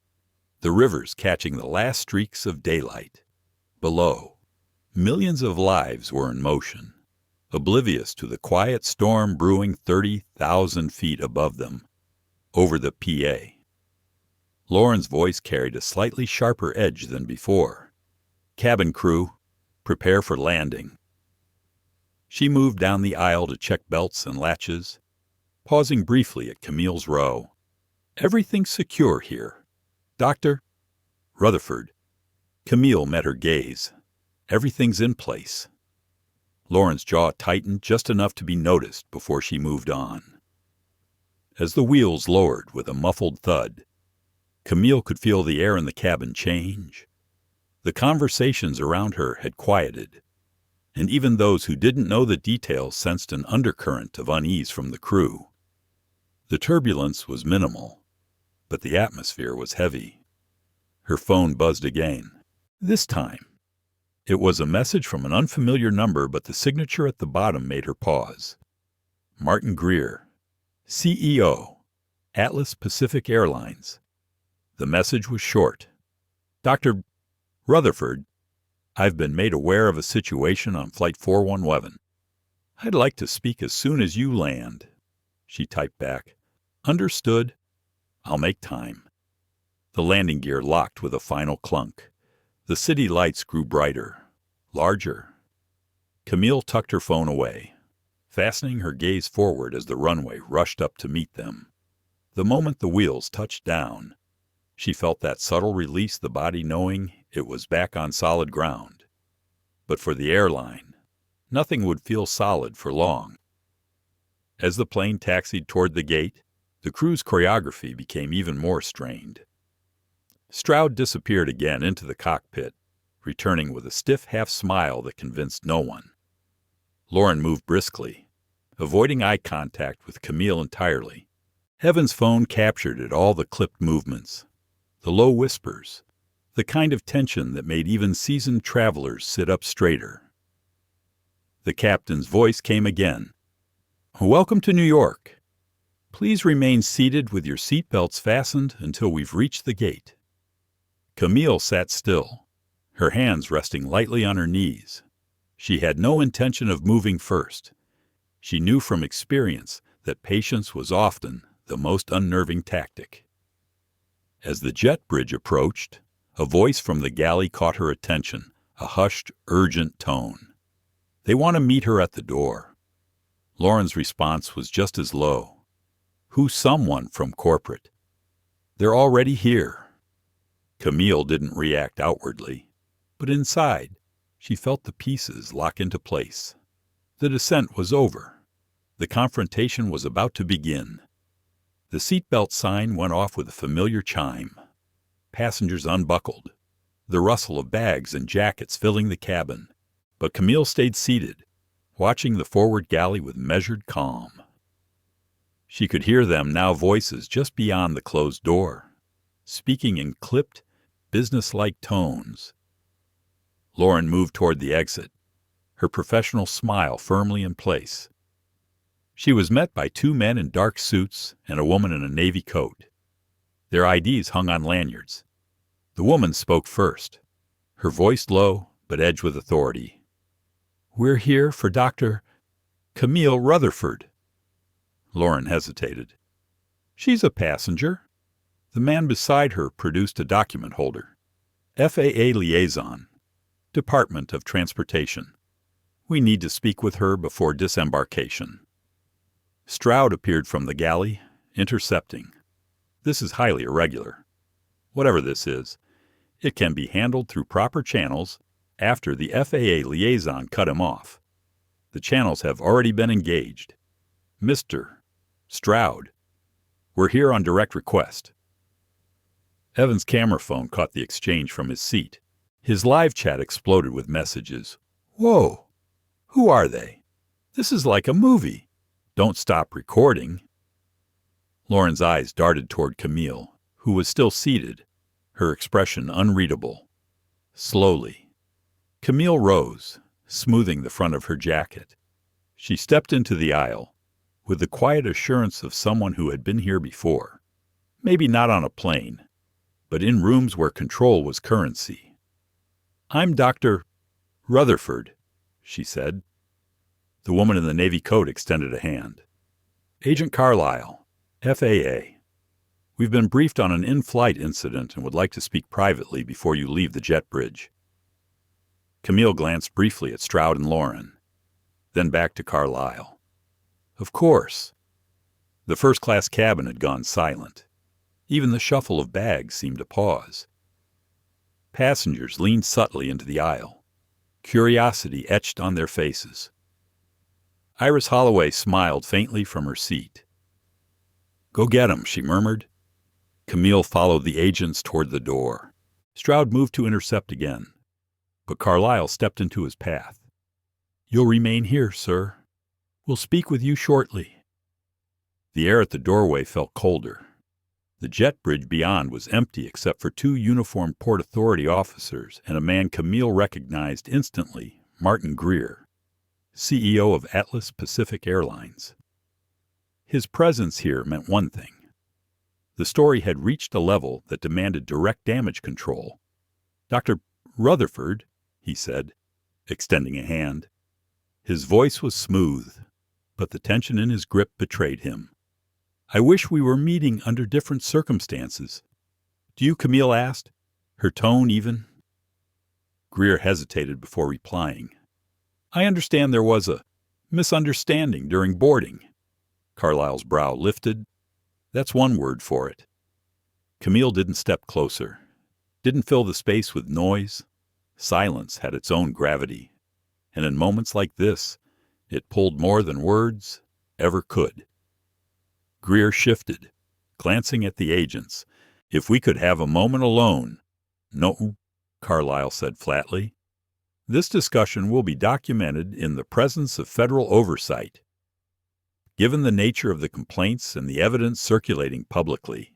the rivers catching the last streaks of daylight. Below, millions of lives were in motion, oblivious to the quiet storm brewing 30,000 feet above them, over the PA. Lauren's voice carried a slightly sharper edge than before. "Cabin crew, prepare for landing." She moved down the aisle to check belts and latches, pausing briefly at Camille's row. "Everything's secure here. Dr. Rutherford." Camille met her gaze. "Everything's in place." Lauren's jaw tightened just enough to be noticed before she moved on. As the wheels lowered with a muffled thud, Camille could feel the air in the cabin change. The conversations around her had quieted, and even those who didn't know the details sensed an undercurrent of unease from the crew. The turbulence was minimal, but the atmosphere was heavy. Her phone buzzed again. This time, it was a message from an unfamiliar number, but the signature at the bottom made her pause. Martin Greer, CEO, Atlas Pacific Airlines. The message was short. "Dr. Rutherford, I've been made aware of a situation on Flight 411. I'd like to speak as soon as you land." She typed back, "Understood. I'll make time." The landing gear locked with a final clunk. The city lights grew brighter, larger. Camille tucked her phone away, fastening her gaze forward as the runway rushed up to meet them. The moment the wheels touched down, she felt that subtle release, the body knowing it was back on solid ground. But for the airline, nothing would feel solid for long. As the plane taxied toward the gate, the crew's choreography became even more strained. Stroud disappeared again into the cockpit, returning with a stiff half-smile that convinced no one. Lauren moved briskly, avoiding eye contact with Camille entirely. Evan's phone captured it, all the clipped movements, the low whispers, the kind of tension that made even seasoned travelers sit up straighter. The captain's voice came again. "Welcome to New York. Please remain seated with your seatbelts fastened until we've reached the gate." Camille sat still, her hands resting lightly on her knees. She had no intention of moving first. She knew from experience that patience was often the most unnerving tactic. As the jet bridge approached, a voice from the galley caught her attention, a hushed, urgent tone. "They want to meet her at the door." Lauren's response was just as low. "Who's someone from corporate?" They're already here. Camille didn't react outwardly, but inside, she felt the pieces lock into place. The descent was over. The confrontation was about to begin. The seatbelt sign went off with a familiar chime. Passengers unbuckled, the rustle of bags and jackets filling the cabin, but Camille stayed seated, watching the forward galley with measured calm. She could hear them now, voices just beyond the closed door, speaking in clipped, businesslike tones. Lauren moved toward the exit, her professional smile firmly in place. She was met by two men in dark suits and a woman in a navy coat. Their IDs hung on lanyards. The woman spoke first, her voice low but edged with authority. "We're here for Dr. Camille Rutherford." Lauren hesitated. "She's a passenger." The man beside her produced a document holder. "FAA Liaison, Department of Transportation. We need to speak with her before disembarkation." Stroud appeared from the galley, intercepting. "This is highly irregular. Whatever this is, it can be handled through proper channels after the FAA liaison cut him off. The channels have already been engaged. Mr. Stroud, we're here on direct request." Evan's camera phone caught the exchange from his seat. His live chat exploded with messages. "Whoa! Who are they? This is like a movie. Don't stop recording." Lauren's eyes darted toward Camille, who was still seated, her expression unreadable. Slowly, Camille rose, smoothing the front of her jacket. She stepped into the aisle, with the quiet assurance of someone who had been here before. Maybe not on a plane, but in rooms where control was currency. "I'm Dr. Rutherford," she said. The woman in the navy coat extended a hand. "Agent Carlisle, FAA. We've been briefed on an in-flight incident and would like to speak privately before you leave the jet bridge." Camille glanced briefly at Stroud and Lauren, then back to Carlisle. "Of course." The first-class cabin had gone silent. Even the shuffle of bags seemed to pause. Passengers leaned subtly into the aisle, curiosity etched on their faces. Iris Holloway smiled faintly from her seat. "Go get 'em," she murmured. Camille followed the agents toward the door. Stroud moved to intercept again, but Carlisle stepped into his path. "You'll remain here, sir. We'll speak with you shortly." The air at the doorway felt colder. The jet bridge beyond was empty except for two uniformed Port Authority officers and a man Camille recognized instantly, Martin Greer, CEO of Atlas Pacific Airlines. His presence here meant one thing. The story had reached a level that demanded direct damage control. "Dr. Rutherford," he said, extending a hand. His voice was smooth, but the tension in his grip betrayed him. "I wish we were meeting under different circumstances." "Do you?" Camille asked, her tone even. Greer hesitated before replying. "I understand there was a misunderstanding during boarding." Carlisle's brow lifted. "That's one word for it." Camille didn't step closer, didn't fill the space with noise. Silence had its own gravity, and in moments like this, it pulled more than words ever could. Greer shifted, glancing at the agents. "If we could have a moment alone." "No," Carlisle said flatly. "This discussion will be documented in the presence of federal oversight. Given the nature of the complaints and the evidence circulating publicly,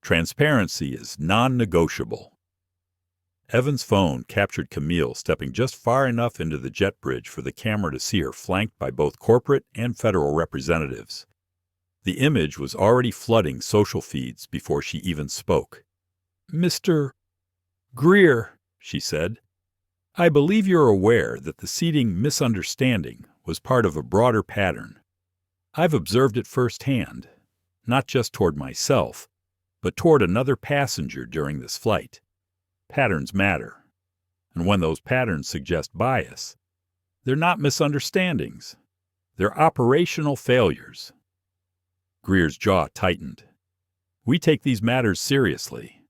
transparency is non-negotiable." Evan's phone captured Camille stepping just far enough into the jet bridge for the camera to see her flanked by both corporate and federal representatives. The image was already flooding social feeds before she even spoke. "Mr. Greer," she said, "I believe you're aware that the seating misunderstanding was part of a broader pattern. I've observed it firsthand, not just toward myself, but toward another passenger during this flight. Patterns matter, and when those patterns suggest bias, they're not misunderstandings. They're operational failures." Greer's jaw tightened. We take these matters seriously.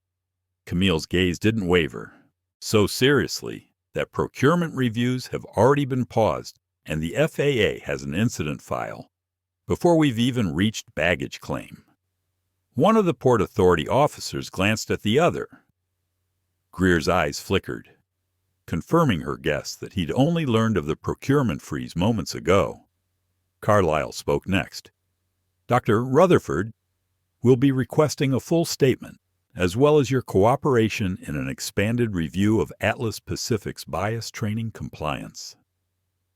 Camille's gaze didn't waver, so seriously that procurement reviews have already been paused and the FAA has an incident file before we've even reached baggage claim. One of the Port Authority officers glanced at the other. Greer's eyes flickered, confirming her guess that he'd only learned of the procurement freeze moments ago. Carlyle spoke next. Dr. Rutherford will be requesting a full statement, as well as your cooperation in an expanded review of Atlas Pacific's bias training compliance.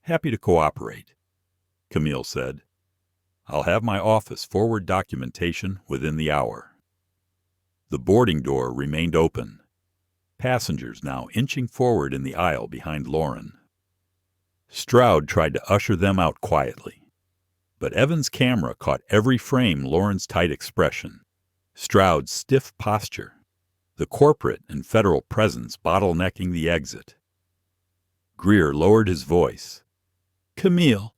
Happy to cooperate, Camille said. I'll have my office forward documentation within the hour. The boarding door remained open, passengers now inching forward in the aisle behind Lauren. Stroud tried to usher them out quietly, but Evan's camera caught every frame Lauren's tight expression, Stroud's stiff posture, the corporate and federal presence bottlenecking the exit. Greer lowered his voice. Camille,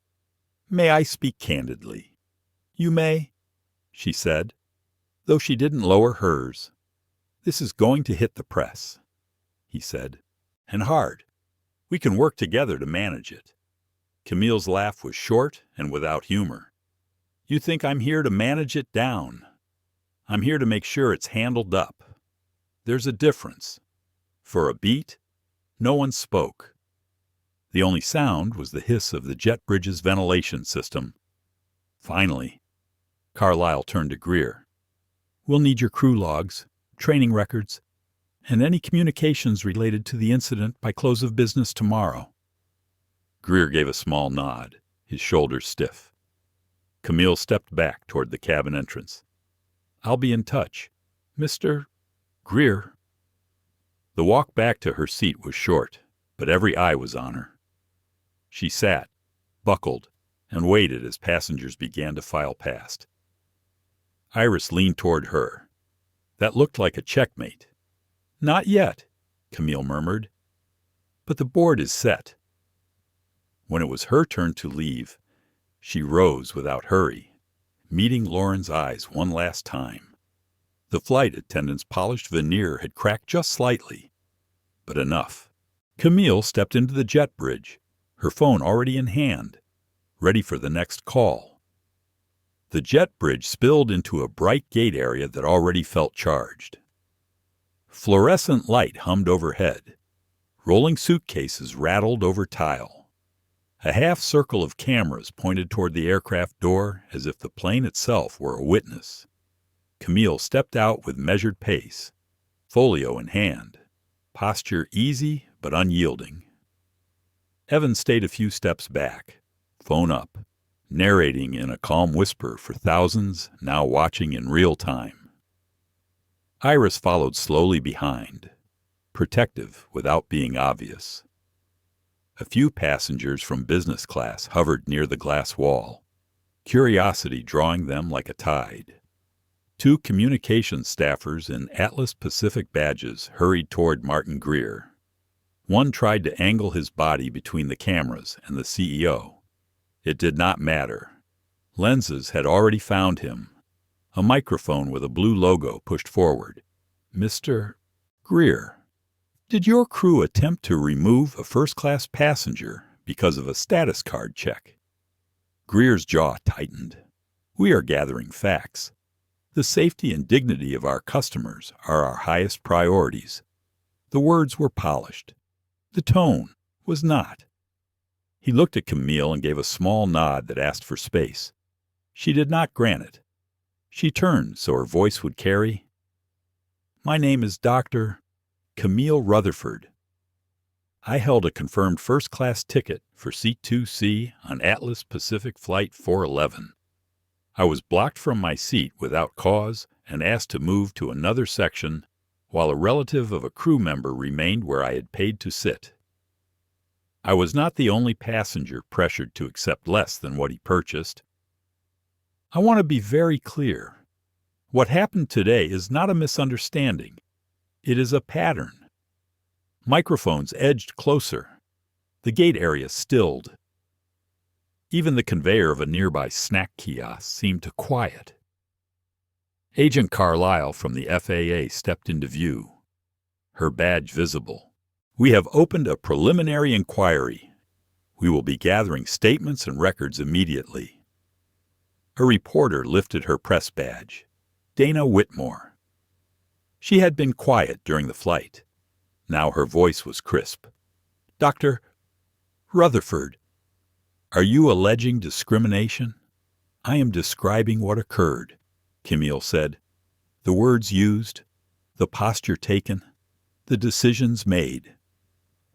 may I speak candidly? You may, she said, though she didn't lower hers. This is going to hit the press, he said, and hard. We can work together to manage it. Camille's laugh was short and without humor. You think I'm here to manage it down. I'm here to make sure it's handled up. There's a difference. For a beat, no one spoke. The only sound was the hiss of the jet bridge's ventilation system. Finally, Carlyle turned to Greer. We'll need your crew logs, training records, and any communications related to the incident by close of business tomorrow. Greer gave a small nod, his shoulders stiff. Camille stepped back toward the cabin entrance. I'll be in touch. Mr. Greer. The walk back to her seat was short, but every eye was on her. She sat, buckled, and waited as passengers began to file past. Iris leaned toward her. That looked like a checkmate. Not yet, Camille murmured. But the board is set. When it was her turn to leave, she rose without hurry, meeting Lauren's eyes one last time. The flight attendant's polished veneer had cracked just slightly, but enough. Camille stepped into the jet bridge, her phone already in hand, ready for the next call. The jet bridge spilled into a bright gate area that already felt charged. Fluorescent light hummed overhead. Rolling suitcases rattled over tile. A half circle of cameras pointed toward the aircraft door as if the plane itself were a witness. Camille stepped out with measured pace, folio in hand, posture easy but unyielding. Evan stayed a few steps back, phone up, narrating in a calm whisper for thousands now watching in real time. Iris followed slowly behind, protective without being obvious. A few passengers from business class hovered near the glass wall, curiosity drawing them like a tide. Two communications staffers in Atlas Pacific badges hurried toward Martin Greer. One tried to angle his body between the cameras and the CEO. It did not matter. Lenses had already found him. A microphone with a blue logo pushed forward. Mr. Greer, did your crew attempt to remove a first-class passenger because of a status card check? Greer's jaw tightened. We are gathering facts. The safety and dignity of our customers are our highest priorities. The words were polished. The tone was not. He looked at Camille and gave a small nod that asked for space. She did not grant it. She turned so her voice would carry. My name is Dr. Camille Rutherford. I held a confirmed first-class ticket for Seat 2C on Atlas Pacific Flight 411. I was blocked from my seat without cause and asked to move to another section while a relative of a crew member remained where I had paid to sit. I was not the only passenger pressured to accept less than what he purchased. I want to be very clear. What happened today is not a misunderstanding. It is a pattern. Microphones edged closer. The gate area stilled. Even the conveyor of a nearby snack kiosk seemed to quiet. Agent Carlisle from the FAA stepped into view, her badge visible. "We have opened a preliminary inquiry. We will be gathering statements and records immediately." A reporter lifted her press badge. Dana Whitmore. She had been quiet during the flight. Now her voice was crisp. "Dr. Rutherford, are you alleging discrimination?" "I am describing what occurred," Camille said. "The words used, the posture taken, the decisions made.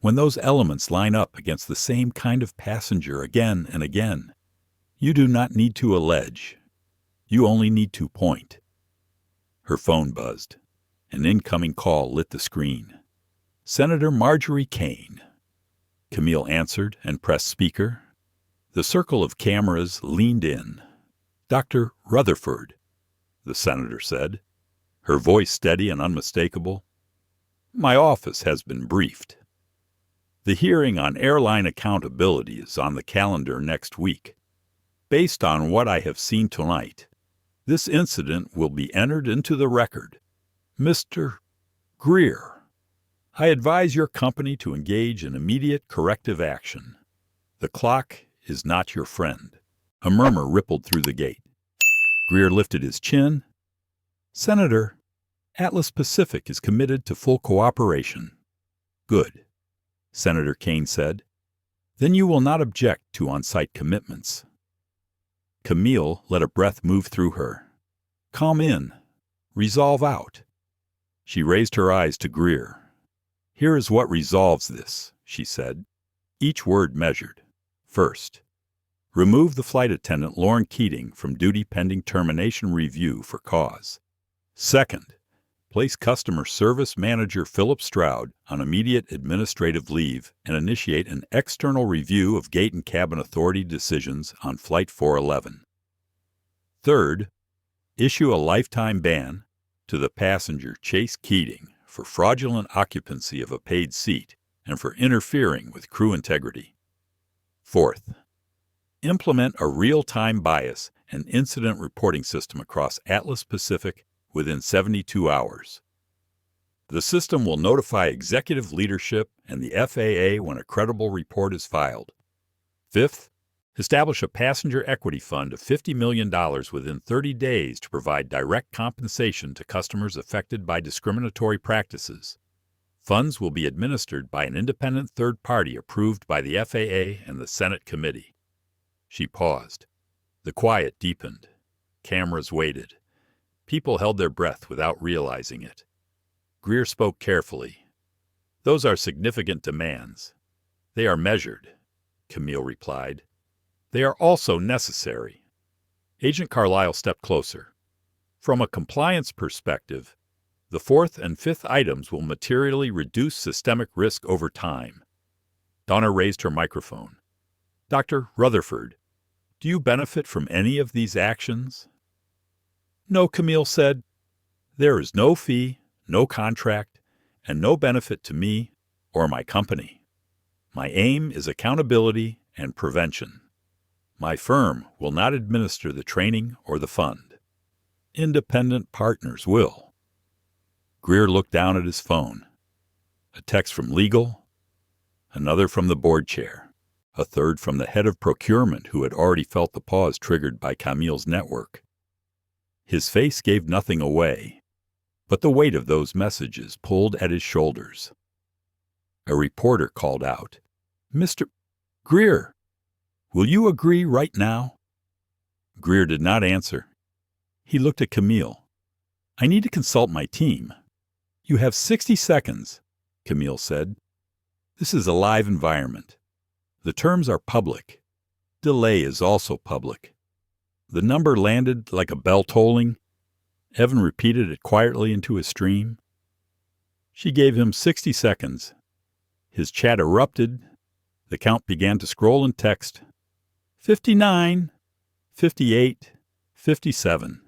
When those elements line up against the same kind of passenger again and again, you do not need to allege. You only need to point." Her phone buzzed. An incoming call lit the screen. "Senator Marjorie Kane." Camille answered and pressed speaker. The circle of cameras leaned in. "Dr. Rutherford," the senator said, her voice steady and unmistakable. "My office has been briefed. The hearing on airline accountability is on the calendar next week. Based on what I have seen tonight, this incident will be entered into the record. Mr. Greer, I advise your company to engage in immediate corrective action. The clock is not your friend." A murmur rippled through the gate. Greer lifted his chin. "Senator, Atlas Pacific is committed to full cooperation." "Good," Senator Kane said. "Then you will not object to on-site commitments." Camille let a breath move through her. "Calm in. Resolve out." She raised her eyes to Greer. "Here is what resolves this," she said, each word measured. "First, remove the flight attendant Lauren Keating from duty pending termination review for cause. Second, place customer service manager Philip Stroud on immediate administrative leave and initiate an external review of gate and cabin authority decisions on Flight 411. Third, issue a lifetime ban to the passenger Chase Keating for fraudulent occupancy of a paid seat and for interfering with crew integrity. Fourth, implement a real-time bias and incident reporting system across Atlas Pacific within 72 hours. The system will notify executive leadership and the FAA when a credible report is filed. Fifth, establish a passenger equity fund of $50 million within 30 days to provide direct compensation to customers affected by discriminatory practices. Funds will be administered by an independent third party approved by the FAA and the Senate committee. She paused. The quiet deepened. Cameras waited. People held their breath without realizing it. Greer spoke carefully. "Those are significant demands. They are measured," Camille replied. "They are also necessary." Agent Carlisle stepped closer. "From a compliance perspective, the fourth and fifth items will materially reduce systemic risk over time." Donna raised her microphone. "Dr. Rutherford, do you benefit from any of these actions?" "No," Camille said. "There is no fee, no contract, and no benefit to me or my company. My aim is accountability and prevention. My firm will not administer the training or the fund. Independent partners will." Greer looked down at his phone. A text from legal, another from the board chair, a third from the head of procurement who had already felt the pause triggered by Camille's network. His face gave nothing away, but the weight of those messages pulled at his shoulders. A reporter called out, "Mr. Greer, will you agree right now?" Greer did not answer. He looked at Camille. "I need to consult my team." "You have 60 seconds, Camille said. "This is a live environment. The terms are public. Delay is also public." The number landed like a bell tolling. Evan repeated it quietly into his stream. She gave him 60 seconds. His chat erupted. The count began to scroll in text. 59, 58, 57.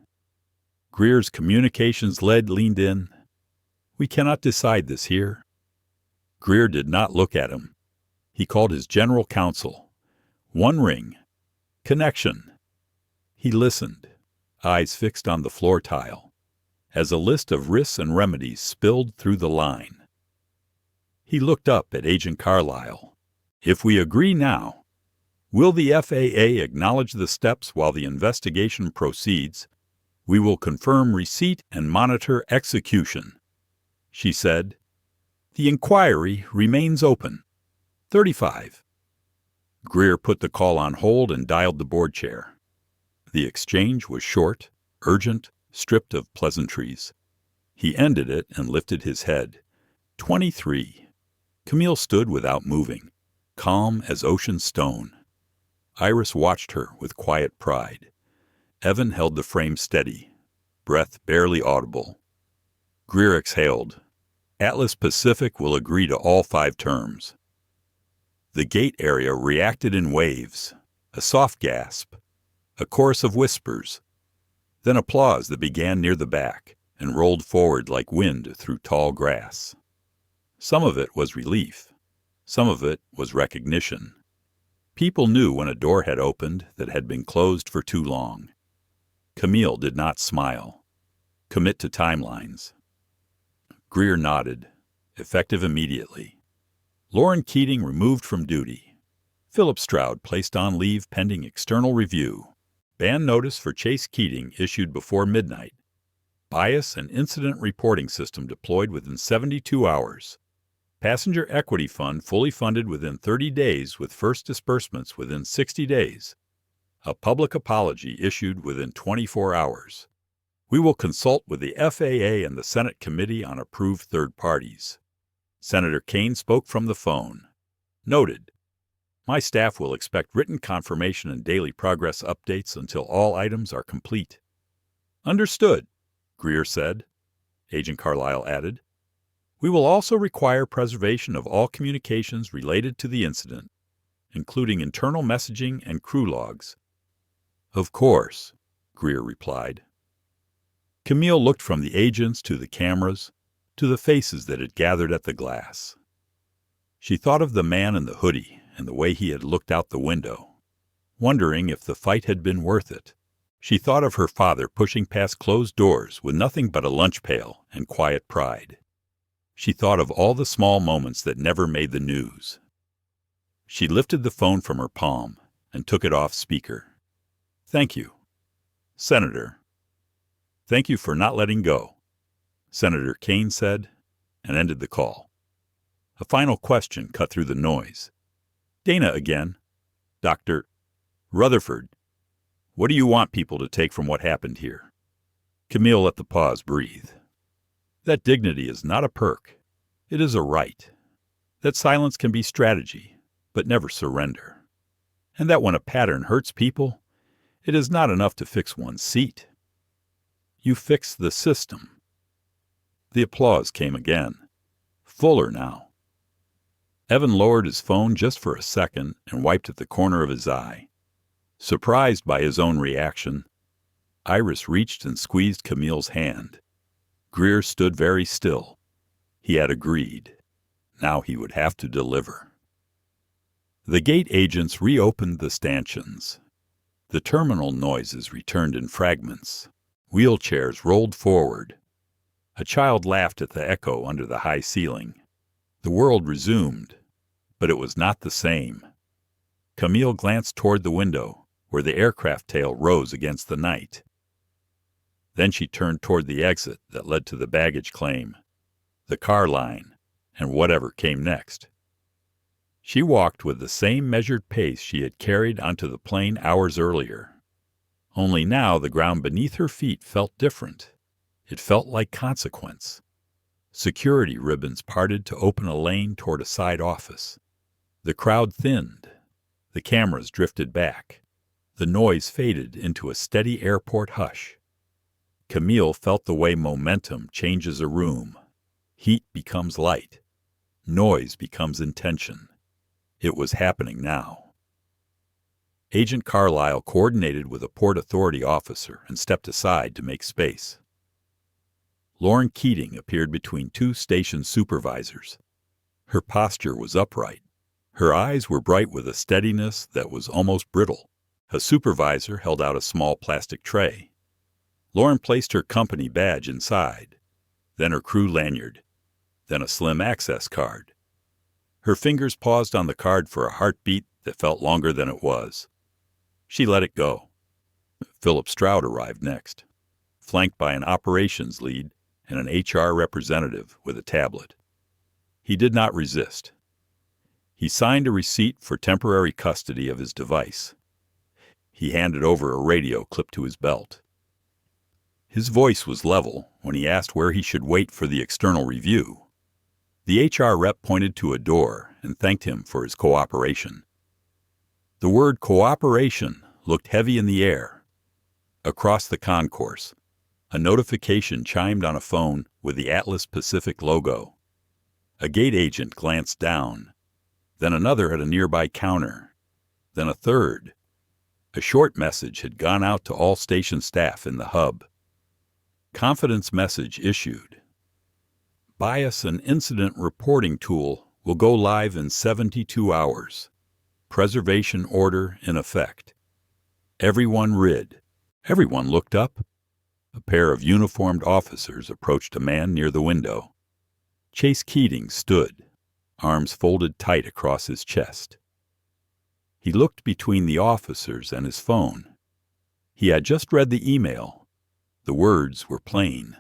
Greer's communications lead leaned in. "We cannot decide this here." Greer did not look at him. He called his general counsel. "One ring. Connection." He listened, eyes fixed on the floor tile. as a list of risks and remedies spilled through the line. He looked up at Agent Carlisle. "If we agree now, will the FAA acknowledge the steps while the investigation proceeds? We will confirm receipt and monitor execution," she said. "The inquiry remains open. 35. Greer put the call on hold and dialed the board chair. The exchange was short, urgent, stripped of pleasantries. He ended it and lifted his head. 23. Camille stood without moving, calm as ocean stone. Iris watched her with quiet pride. Evan held the frame steady, breath barely audible. Greer exhaled. "Atlas Pacific will agree to all 5 terms." The gate area reacted in waves, a soft gasp, a chorus of whispers, then applause that began near the back and rolled forward like wind through tall grass. Some of it was relief. Some of it was recognition. People knew when a door had opened that had been closed for too long. Camille did not smile. Commit to timelines. Greer nodded, effective immediately. Lauren Keating removed from duty. Philip Stroud placed on leave pending external review. Ban notice for Chase Keating issued before midnight. Bias and incident reporting system deployed within 72 hours. Passenger Equity Fund fully funded within 30 days with first disbursements within 60 days. A public apology issued within 24 hours. We will consult with the FAA and the Senate Committee on Approved Third Parties. Senator Kane spoke from the phone. Noted, my staff will expect written confirmation and daily progress updates until all items are complete. Understood, Greer said. Agent Carlisle added, we will also require preservation of all communications related to the incident, including internal messaging and crew logs. Of course, Greer replied. Camille looked from the agents to the cameras, to the faces that had gathered at the glass. She thought of the man in the hoodie and the way he had looked out the window, wondering if the fight had been worth it. She thought of her father pushing past closed doors with nothing but a lunch pail and quiet pride. She thought of all the small moments that never made the news. She lifted the phone from her palm and took it off speaker. Thank you, Senator. Thank you for not letting go, Senator Kane said, and ended the call. A final question cut through the noise. Dana again. Dr. Rutherford, what do you want people to take from what happened here? Camille let the pause breathe. That dignity is not a perk. It is a right. That silence can be strategy, but never surrender. And that when a pattern hurts people, it is not enough to fix one's seat. You fix the system. The applause came again, fuller now. Evan lowered his phone just for a second and wiped at the corner of his eye. Surprised by his own reaction, Iris reached and squeezed Camille's hand. Greer stood very still. He had agreed. Now he would have to deliver. The gate agents reopened the stanchions. The terminal noises returned in fragments. Wheelchairs rolled forward. A child laughed at the echo under the high ceiling. The world resumed, but it was not the same. Camille glanced toward the window, where the aircraft tail rose against the night. Then she turned toward the exit that led to the baggage claim, the car line, and whatever came next. She walked with the same measured pace she had carried onto the plane hours earlier. Only now the ground beneath her feet felt different. It felt like consequence. Security ribbons parted to open a lane toward a side office. The crowd thinned. The cameras drifted back. The noise faded into a steady airport hush. Camille felt the way momentum changes a room. Heat becomes light. Noise becomes intention. It was happening now. Agent Carlisle coordinated with a Port Authority officer and stepped aside to make space. Lauren Keating appeared between 2 station supervisors. Her posture was upright. Her eyes were bright with a steadiness that was almost brittle. A supervisor held out a small plastic tray. Lauren placed her company badge inside, then her crew lanyard, then a slim access card. Her fingers paused on the card for a heartbeat that felt longer than it was. She let it go. Philip Stroud arrived next, flanked by an operations lead and an HR representative with a tablet. He did not resist. He signed a receipt for temporary custody of his device. He handed over a radio clipped to his belt. His voice was level when he asked where he should wait for the external review. The HR rep pointed to a door and thanked him for his cooperation. The word cooperation looked heavy in the air. Across the concourse, a notification chimed on a phone with the Atlas Pacific logo. A gate agent glanced down, then another at a nearby counter, then a third. A short message had gone out to all station staff in the hub. Confidence message issued. Bias and incident reporting tool will go live in 72 hours. Preservation order in effect. Everyone rid. Everyone looked up. A pair of uniformed officers approached a man near the window. Chase Keating stood, arms folded tight across his chest. He looked between the officers and his phone. He had just read the email. The words were plain.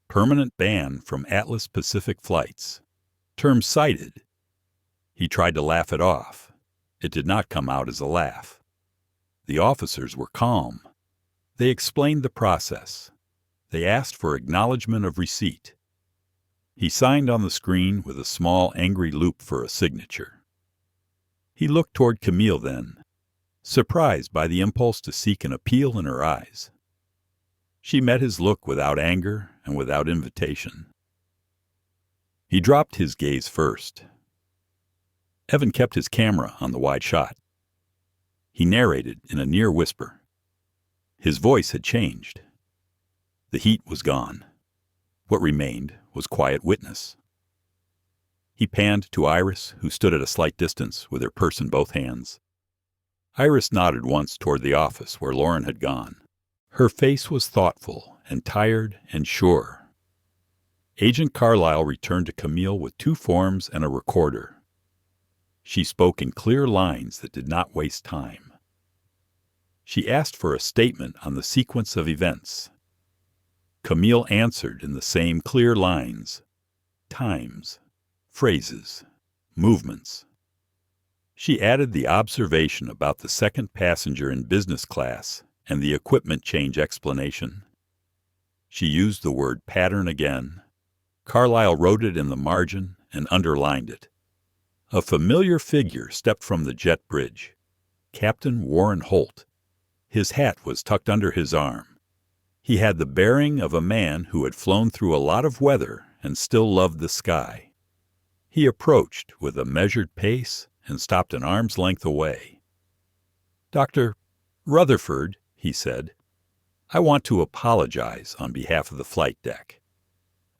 Permanent ban from Atlas Pacific flights. Term cited. He tried to laugh it off. It did not come out as a laugh. The officers were calm. They explained the process. They asked for acknowledgement of receipt. He signed on the screen with a small angry loop for a signature. He looked toward Camille then, surprised by the impulse to seek an appeal in her eyes. She met his look without anger and without invitation. He dropped his gaze first. Evan kept his camera on the wide shot. He narrated in a near whisper. His voice had changed. The heat was gone. What remained was quiet witness. He panned to Iris, who stood at a slight distance with her purse in both hands. Iris nodded once toward the office where Lauren had gone. Her face was thoughtful and tired and sure. Agent Carlyle returned to Camille with 2 forms and a recorder. She spoke in clear lines that did not waste time. She asked for a statement on the sequence of events. Camille answered in the same clear lines. Times, phrases, movements. She added the observation about the second passenger in business class and the equipment change explanation. She used the word pattern again. Carlyle wrote it in the margin and underlined it. A familiar figure stepped from the jet bridge. Captain Warren Holt. His hat was tucked under his arm. He had the bearing of a man who had flown through a lot of weather and still loved the sky. He approached with a measured pace and stopped an arm's length away. "Dr. Rutherford," he said, "I want to apologize on behalf of the flight deck.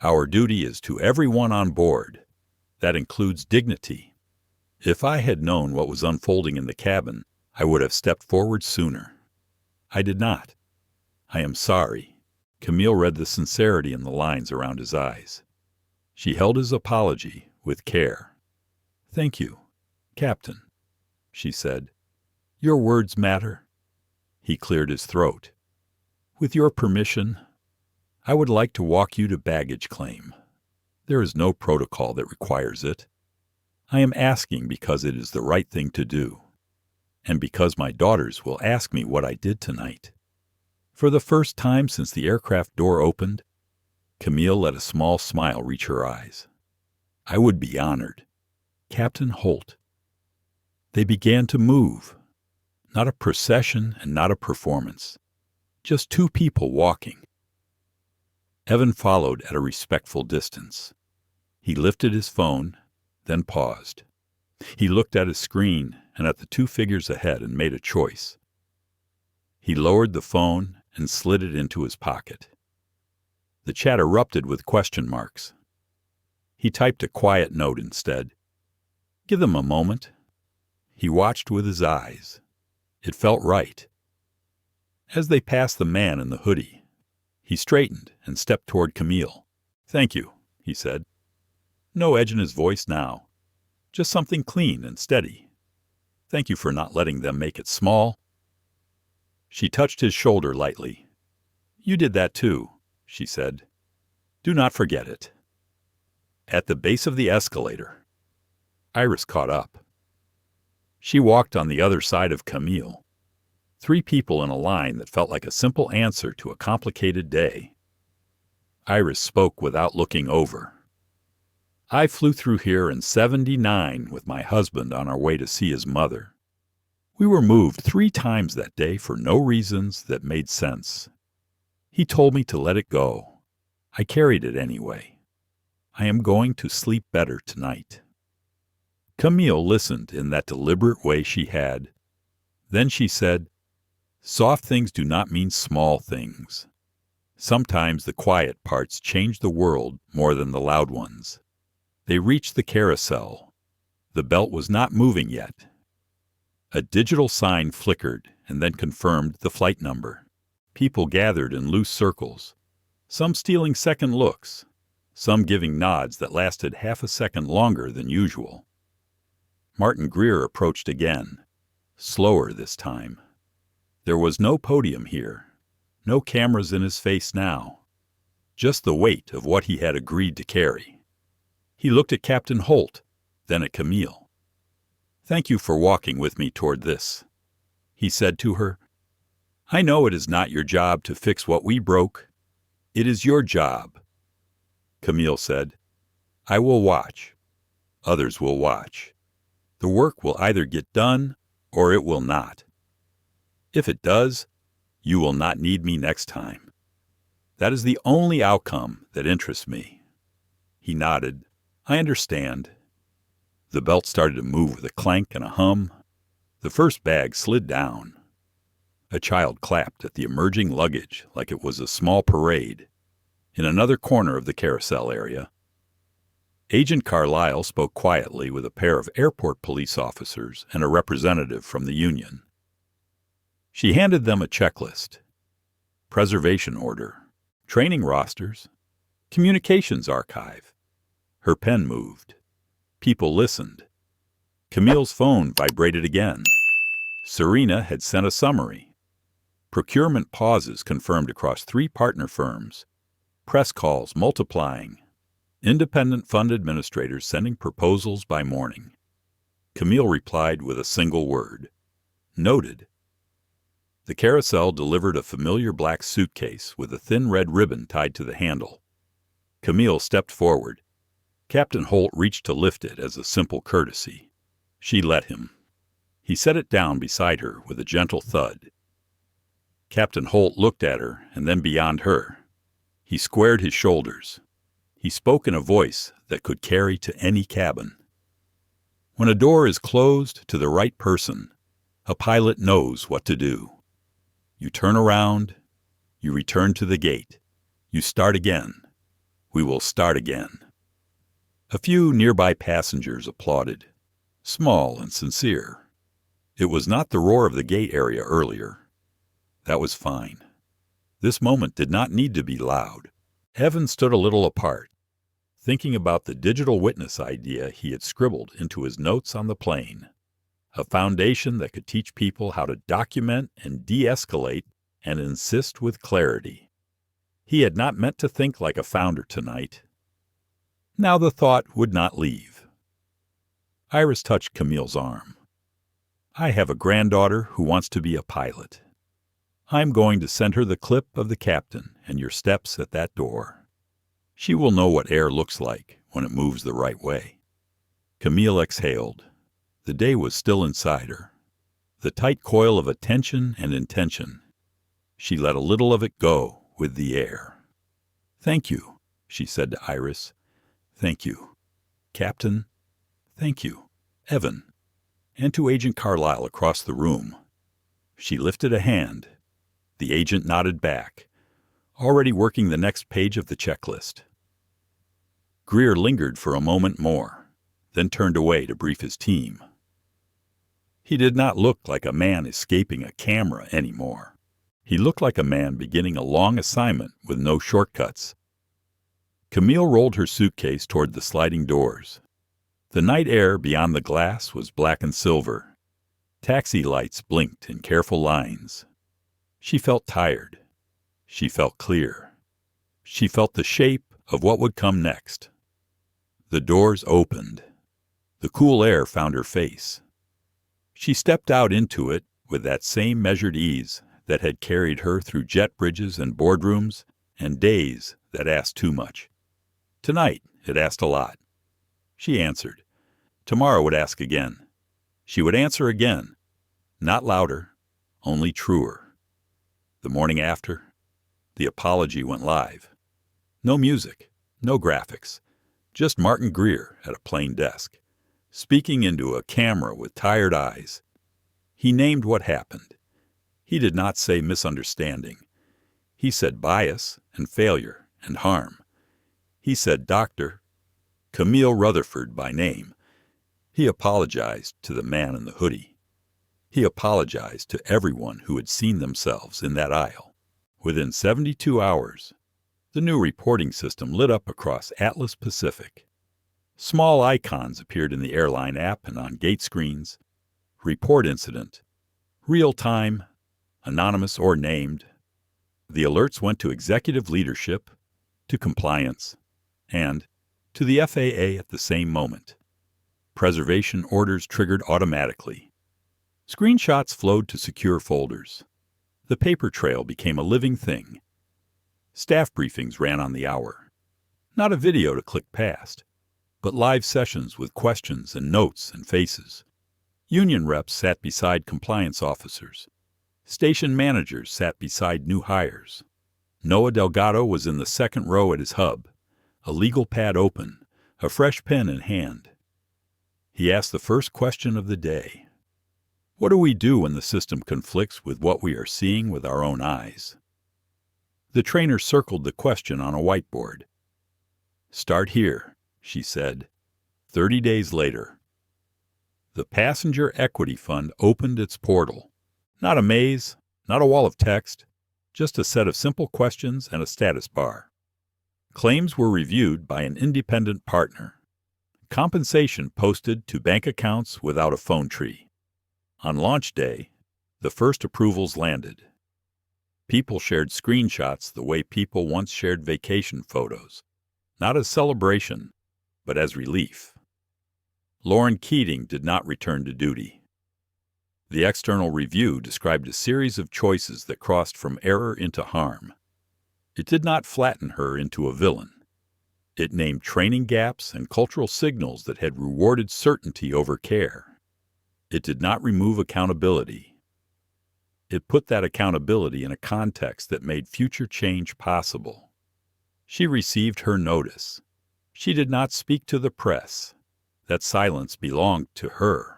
Our duty is to everyone on board. That includes dignity. If I had known what was unfolding in the cabin, I would have stepped forward sooner. I did not. I am sorry." Camille read the sincerity in the lines around his eyes. She held his apology with care. "Thank you, Captain," she said. "Your words matter." He cleared his throat. "With your permission, I would like to walk you to baggage claim. There is no protocol that requires it. I am asking because it is the right thing to do, and because my daughters will ask me what I did tonight." For the first time since the aircraft door opened, Camille let a small smile reach her eyes. "I would be honored. Captain Holt." They began to move. Not a procession and not a performance. Just 2 people walking. Evan followed at a respectful distance. He lifted his phone, then paused. He looked at his screen and at the 2 figures ahead and made a choice. He lowered the phone and slid it into his pocket. The chat erupted with question marks. He typed a quiet note instead. "Give them a moment." He watched with his eyes. It felt right. As they passed the man in the hoodie, He straightened and stepped toward Camille. "Thank you," he said. No edge in his voice now, just something clean and steady. "Thank you for not letting them make it small." She touched his shoulder lightly. "You did that too," she said. "Do not forget it." At the base of the escalator, Iris caught up. She walked on the other side of Camille. 3 people in a line that felt like a simple answer to a complicated day. Iris spoke without looking over. "I flew through here in '79 with my husband on our way to see his mother. We were moved 3 times that day for no reasons that made sense. He told me to let it go. I carried it anyway. I am going to sleep better tonight." Camille listened in that deliberate way she had. Then she said, "Soft things do not mean small things. Sometimes the quiet parts change the world more than the loud ones." They reached the carousel. The belt was not moving yet. A digital sign flickered and then confirmed the flight number. People gathered in loose circles, some stealing second looks, some giving nods that lasted half a second longer than usual. Martin Greer approached again, slower this time. There was no podium here, no cameras in his face now, just the weight of what he had agreed to carry. He looked at Captain Holt, then at Camille. "Thank you for walking with me toward this," he said to her. "I know it is not your job to fix what we broke. It is your job." Camille said, "I will watch. Others will watch. The work will either get done or it will not. If it does, you will not need me next time. That is the only outcome that interests me." He nodded. "I understand." The belt started to move with a clank and a hum. The first bag slid down. A child clapped at the emerging luggage like it was a small parade. In another corner of the carousel area, Agent Carlisle spoke quietly with a pair of airport police officers and a representative from the union. She handed them a checklist: preservation order, training rosters, communications archive. Her pen moved. People listened. Camille's phone vibrated again. Serena had sent a summary. Procurement pauses confirmed across 3 partner firms. Press calls multiplying. Independent fund administrators sending proposals by morning. Camille replied with a single word: "Noted." The carousel delivered a familiar black suitcase with a thin red ribbon tied to the handle. Camille stepped forward. Captain Holt reached to lift it as a simple courtesy. She let him. He set it down beside her with a gentle thud. Captain Holt looked at her and then beyond her. He squared his shoulders. He spoke in a voice that could carry to any cabin. "When a door is closed to the right person, a pilot knows what to do. You turn around, you return to the gate, you start again. We will start again." A few nearby passengers applauded, small and sincere. It was not the roar of the gate area earlier. That was fine. This moment did not need to be loud. Evan stood a little apart, thinking about the digital witness idea he had scribbled into his notes on the plane. A foundation that could teach people how to document and de-escalate and insist with clarity. He had not meant to think like a founder tonight. Now the thought would not leave. Iris touched Camille's arm. "I have a granddaughter who wants to be a pilot. I'm going to send her the clip of the captain and your steps at that door. She will know what air looks like when it moves the right way." Camille exhaled. The day was still inside her. The tight coil of attention and intention. She let a little of it go with the air. "Thank you," she said to Iris. "Thank you, Captain. Thank you, Evan." And to Agent Carlisle across the room. She lifted a hand. The agent nodded back, already working the next page of the checklist. Greer lingered for a moment more, then turned away to brief his team. He did not look like a man escaping a camera anymore. He looked like a man beginning a long assignment with no shortcuts. Camille rolled her suitcase toward the sliding doors. The night air beyond the glass was black and silver. Taxi lights blinked in careful lines. She felt tired. She felt clear. She felt the shape of what would come next. The doors opened. The cool air found her face. She stepped out into it with that same measured ease that had carried her through jet bridges and boardrooms and days that asked too much. Tonight, it asked a lot. She answered. Tomorrow would ask again. She would answer again. Not louder, only truer. The morning after, the apology went live. No music, no graphics, just Martin Greer at a plain desk, speaking into a camera with tired eyes. He named what happened. He did not say misunderstanding. He said bias and failure and harm. He said Dr. Camille Rutherford by name. He apologized to the man in the hoodie. He apologized to everyone who had seen themselves in that aisle. Within 72 hours, the new reporting system lit up across Atlas Pacific. Small icons appeared in the Airline app and on gate screens. Report incident. Real time. Anonymous or named. The alerts went to executive leadership, to compliance, and to the FAA at the same moment. Preservation orders triggered automatically. Screenshots flowed to secure folders. The paper trail became a living thing. Staff briefings ran on the hour. Not a video to click past, but live sessions with questions and notes and faces. Union reps sat beside compliance officers. Station managers sat beside new hires. Noah Delgado was in the second row at his hub, a legal pad open, a fresh pen in hand. He asked the first question of the day. What do we do when the system conflicts with what we are seeing with our own eyes? The trainer circled the question on a whiteboard. Start here, she said. 30 days later. The Passenger Equity Fund opened its portal. Not a maze, not a wall of text, just a set of simple questions and a status bar. Claims were reviewed by an independent partner. Compensation posted to bank accounts without a phone tree. On launch day, the first approvals landed. People shared screenshots the way people once shared vacation photos, not as celebration, but as relief. Lauren Keating did not return to duty. The external review described a series of choices that crossed from error into harm. It did not flatten her into a villain. It named training gaps and cultural signals that had rewarded certainty over care. It did not remove accountability. It put that accountability in a context that made future change possible. She received her notice. She did not speak to the press. That silence belonged to her.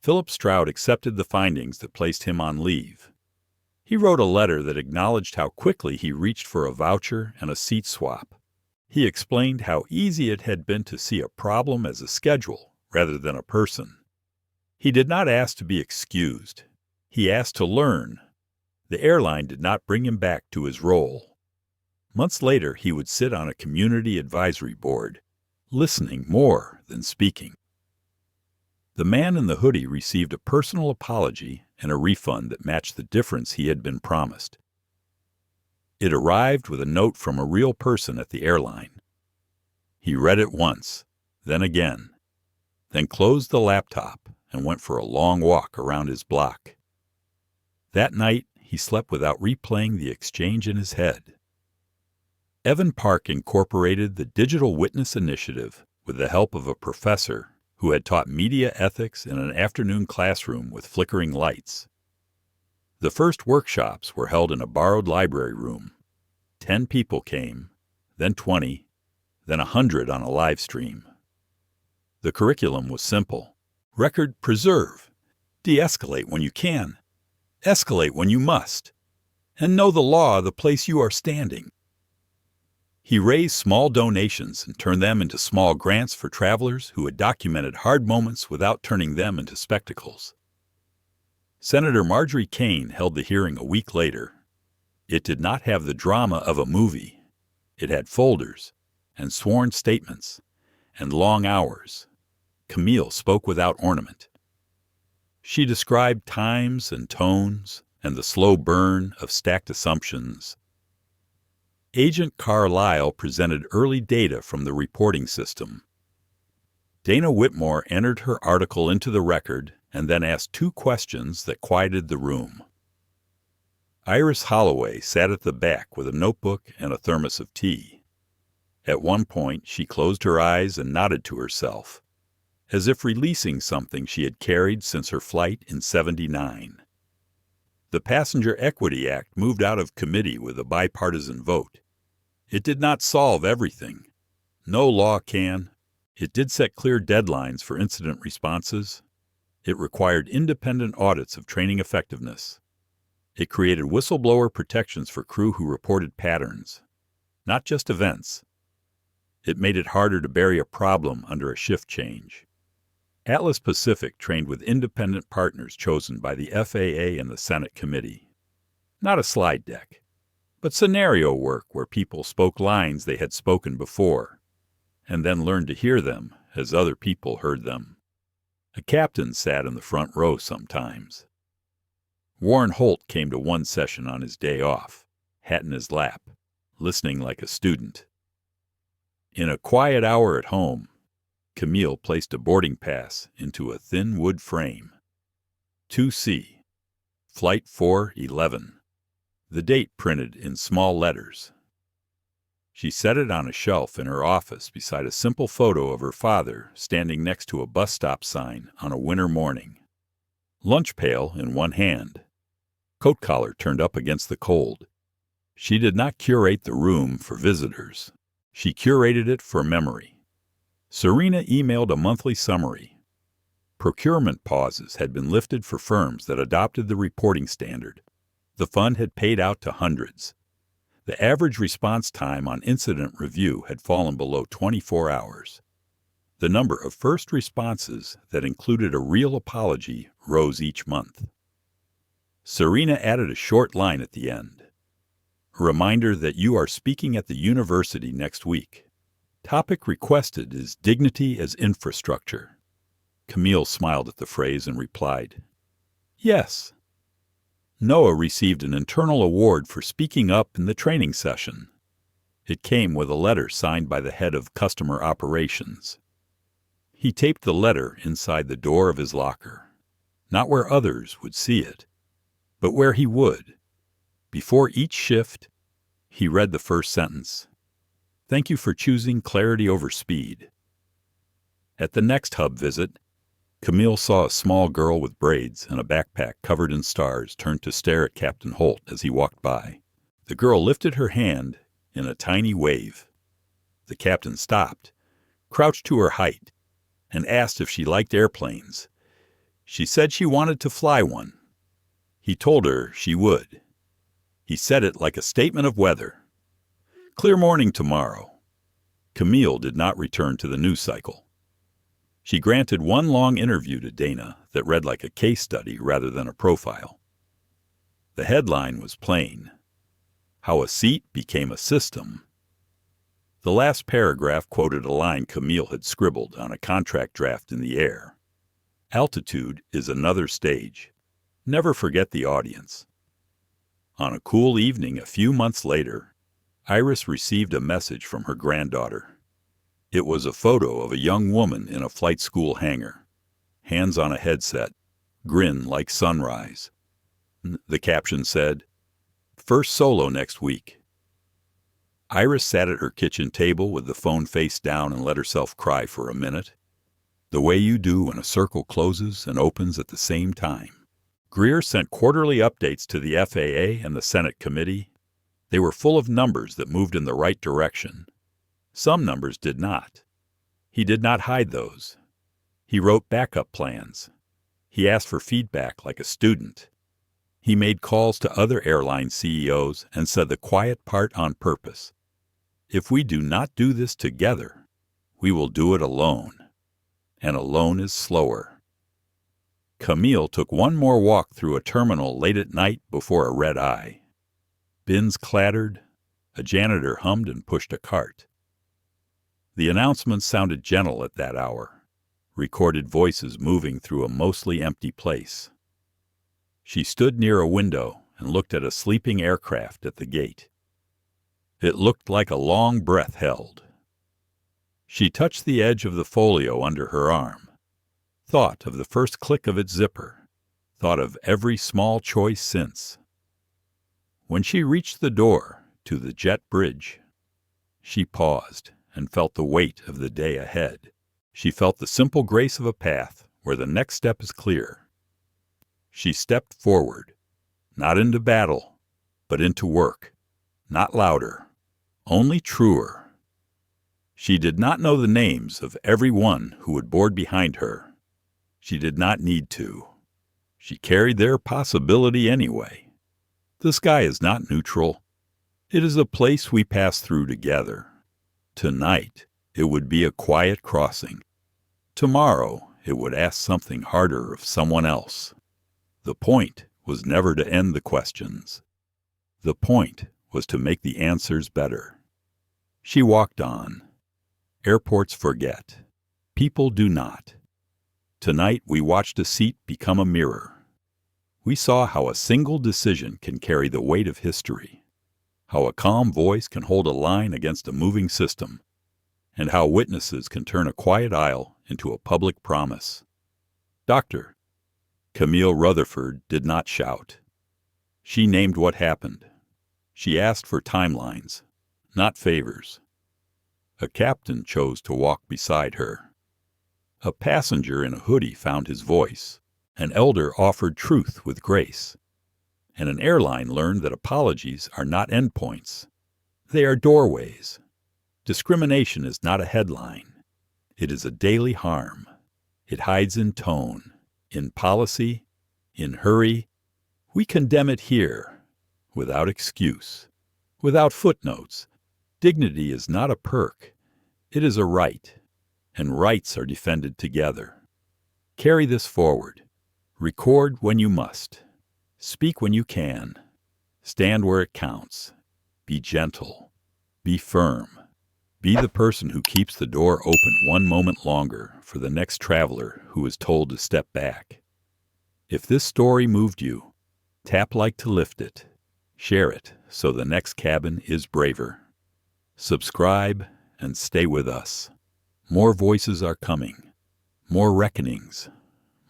Philip Stroud accepted the findings that placed him on leave. He wrote a letter that acknowledged how quickly he reached for a voucher and a seat swap. He explained how easy it had been to see a problem as a schedule rather than a person. He did not ask to be excused. He asked to learn. The airline did not bring him back to his role. Months later, he would sit on a community advisory board, listening more than speaking. The man in the hoodie received a personal apology and a refund that matched the difference he had been promised. It arrived with a note from a real person at the airline. He read it once, then again, then closed the laptop and went for a long walk around his block. That night, he slept without replaying the exchange in his head. Evan Park incorporated the Digital Witness Initiative with the help of a professor who had taught media ethics in an afternoon classroom with flickering lights. The first workshops were held in a borrowed library room. 10 people came, then 20, then 100 on a live stream. The curriculum was simple. Record preserve. De-escalate when you can. Escalate when you must. And know the law of the place you are standing. He raised small donations and turned them into small grants for travelers who had documented hard moments without turning them into spectacles. Senator Marjorie Kane held the hearing a week later. It did not have the drama of a movie. It had folders and sworn statements and long hours. Camille spoke without ornament. She described times and tones and the slow burn of stacked assumptions. Agent Carlisle presented early data from the reporting system. Dana Whitmore entered her article into the record and then asked 2 questions that quieted the room. Iris Holloway sat at the back with a notebook and a thermos of tea. At one point, she closed her eyes and nodded to herself, as if releasing something she had carried since her flight in '79. The Passenger Equity Act moved out of committee with a bipartisan vote. It did not solve everything. No law can. It did set clear deadlines for incident responses. It required independent audits of training effectiveness. It created whistleblower protections for crew who reported patterns, not just events. It made it harder to bury a problem under a shift change. Atlas Pacific trained with independent partners chosen by the FAA and the Senate committee. Not a slide deck, but scenario work where people spoke lines they had spoken before, and then learned to hear them as other people heard them. A captain sat in the front row sometimes. Warren Holt came to one session on his day off, hat in his lap, listening like a student. In a quiet hour at home, Camille placed a boarding pass into a thin wood frame. 2C, Flight 411, the date printed in small letters. She set it on a shelf in her office beside a simple photo of her father standing next to a bus stop sign on a winter morning. Lunch pail in one hand, coat collar turned up against the cold. She did not curate the room for visitors. She curated it for memory. Serena emailed a monthly summary. Procurement pauses had been lifted for firms that adopted the reporting standard. The fund had paid out to hundreds. The average response time on incident review had fallen below 24 hours. The number of first responses that included a real apology rose each month. Serena added a short line at the end. A reminder that you are speaking at the university next week. Topic requested is dignity as infrastructure. Camille smiled at the phrase and replied, "Yes." Noah received an internal award for speaking up in the training session. It came with a letter signed by the head of customer operations. He taped the letter inside the door of his locker, not where others would see it, but where he would. Before each shift, he read the first sentence. "Thank you for choosing clarity over speed." At the next hub visit, Camille saw a small girl with braids and a backpack covered in stars turn to stare at Captain Holt as he walked by. The girl lifted her hand in a tiny wave. The captain stopped, crouched to her height, and asked if she liked airplanes. She said she wanted to fly one. He told her she would. He said it like a statement of weather. Clear morning tomorrow. Camille did not return to the news cycle. She granted one long interview to Dana that read like a case study rather than a profile. The headline was plain: How a Seat Became a System. The last paragraph quoted a line Camille had scribbled on a contract draft in the air. Altitude is another stage. Never forget the audience. On a cool evening a few months later, Iris received a message from her granddaughter. It was a photo of a young woman in a flight school hangar, hands on a headset, grin like sunrise. The caption said, "First solo next week." Iris sat at her kitchen table with the phone face down and let herself cry for a minute, the way you do when a circle closes and opens at the same time. Greer sent quarterly updates to the FAA and the Senate committee. They were full of numbers that moved in the right direction. Some numbers did not. He did not hide those. He wrote backup plans. He asked for feedback like a student. He made calls to other airline CEOs and said the quiet part on purpose. If we do not do this together, we will do it alone. And alone is slower. Camille took one more walk through a terminal late at night before a red eye. Bins clattered. A janitor hummed and pushed a cart. The announcements sounded gentle at that hour, recorded voices moving through a mostly empty place. She stood near a window and looked at a sleeping aircraft at the gate. It looked like a long breath held. She touched the edge of the folio under her arm, thought of the first click of its zipper, thought of every small choice since. When she reached the door to the jet bridge, she paused and felt the weight of the day ahead. She felt the simple grace of a path where the next step is clear. She stepped forward, not into battle, but into work, not louder, only truer. She did not know the names of every one who would board behind her. She did not need to. She carried their possibility anyway. The sky is not neutral. It is a place we pass through together. Tonight, it would be a quiet crossing. Tomorrow, it would ask something harder of someone else. The point was never to end the questions. The point was to make the answers better. She walked on. Airports forget. People do not. Tonight, we watched a seat become a mirror. We saw how a single decision can carry the weight of history, how a calm voice can hold a line against a moving system, and how witnesses can turn a quiet aisle into a public promise. Doctor, Camille Rutherford did not shout. She named what happened. She asked for timelines, not favors. A captain chose to walk beside her. A passenger in a hoodie found his voice. An elder offered truth with grace. And an airline learned that apologies are not endpoints. They are doorways. Discrimination is not a headline. It is a daily harm. It hides in tone, in policy, in hurry. We condemn it here, without excuse, without footnotes. Dignity is not a perk. It is a right, and rights are defended together. Carry this forward. Record when you must. Speak when you can. Stand where it counts. Be gentle. Be firm. Be the person who keeps the door open one moment longer for the next traveler who is told to step back. If this story moved you, tap like to lift it. Share it so the next cabin is braver. Subscribe and stay with us. More voices are coming. More reckonings.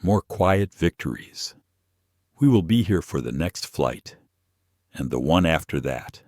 More quiet victories. We will be here for the next flight, and the one after that.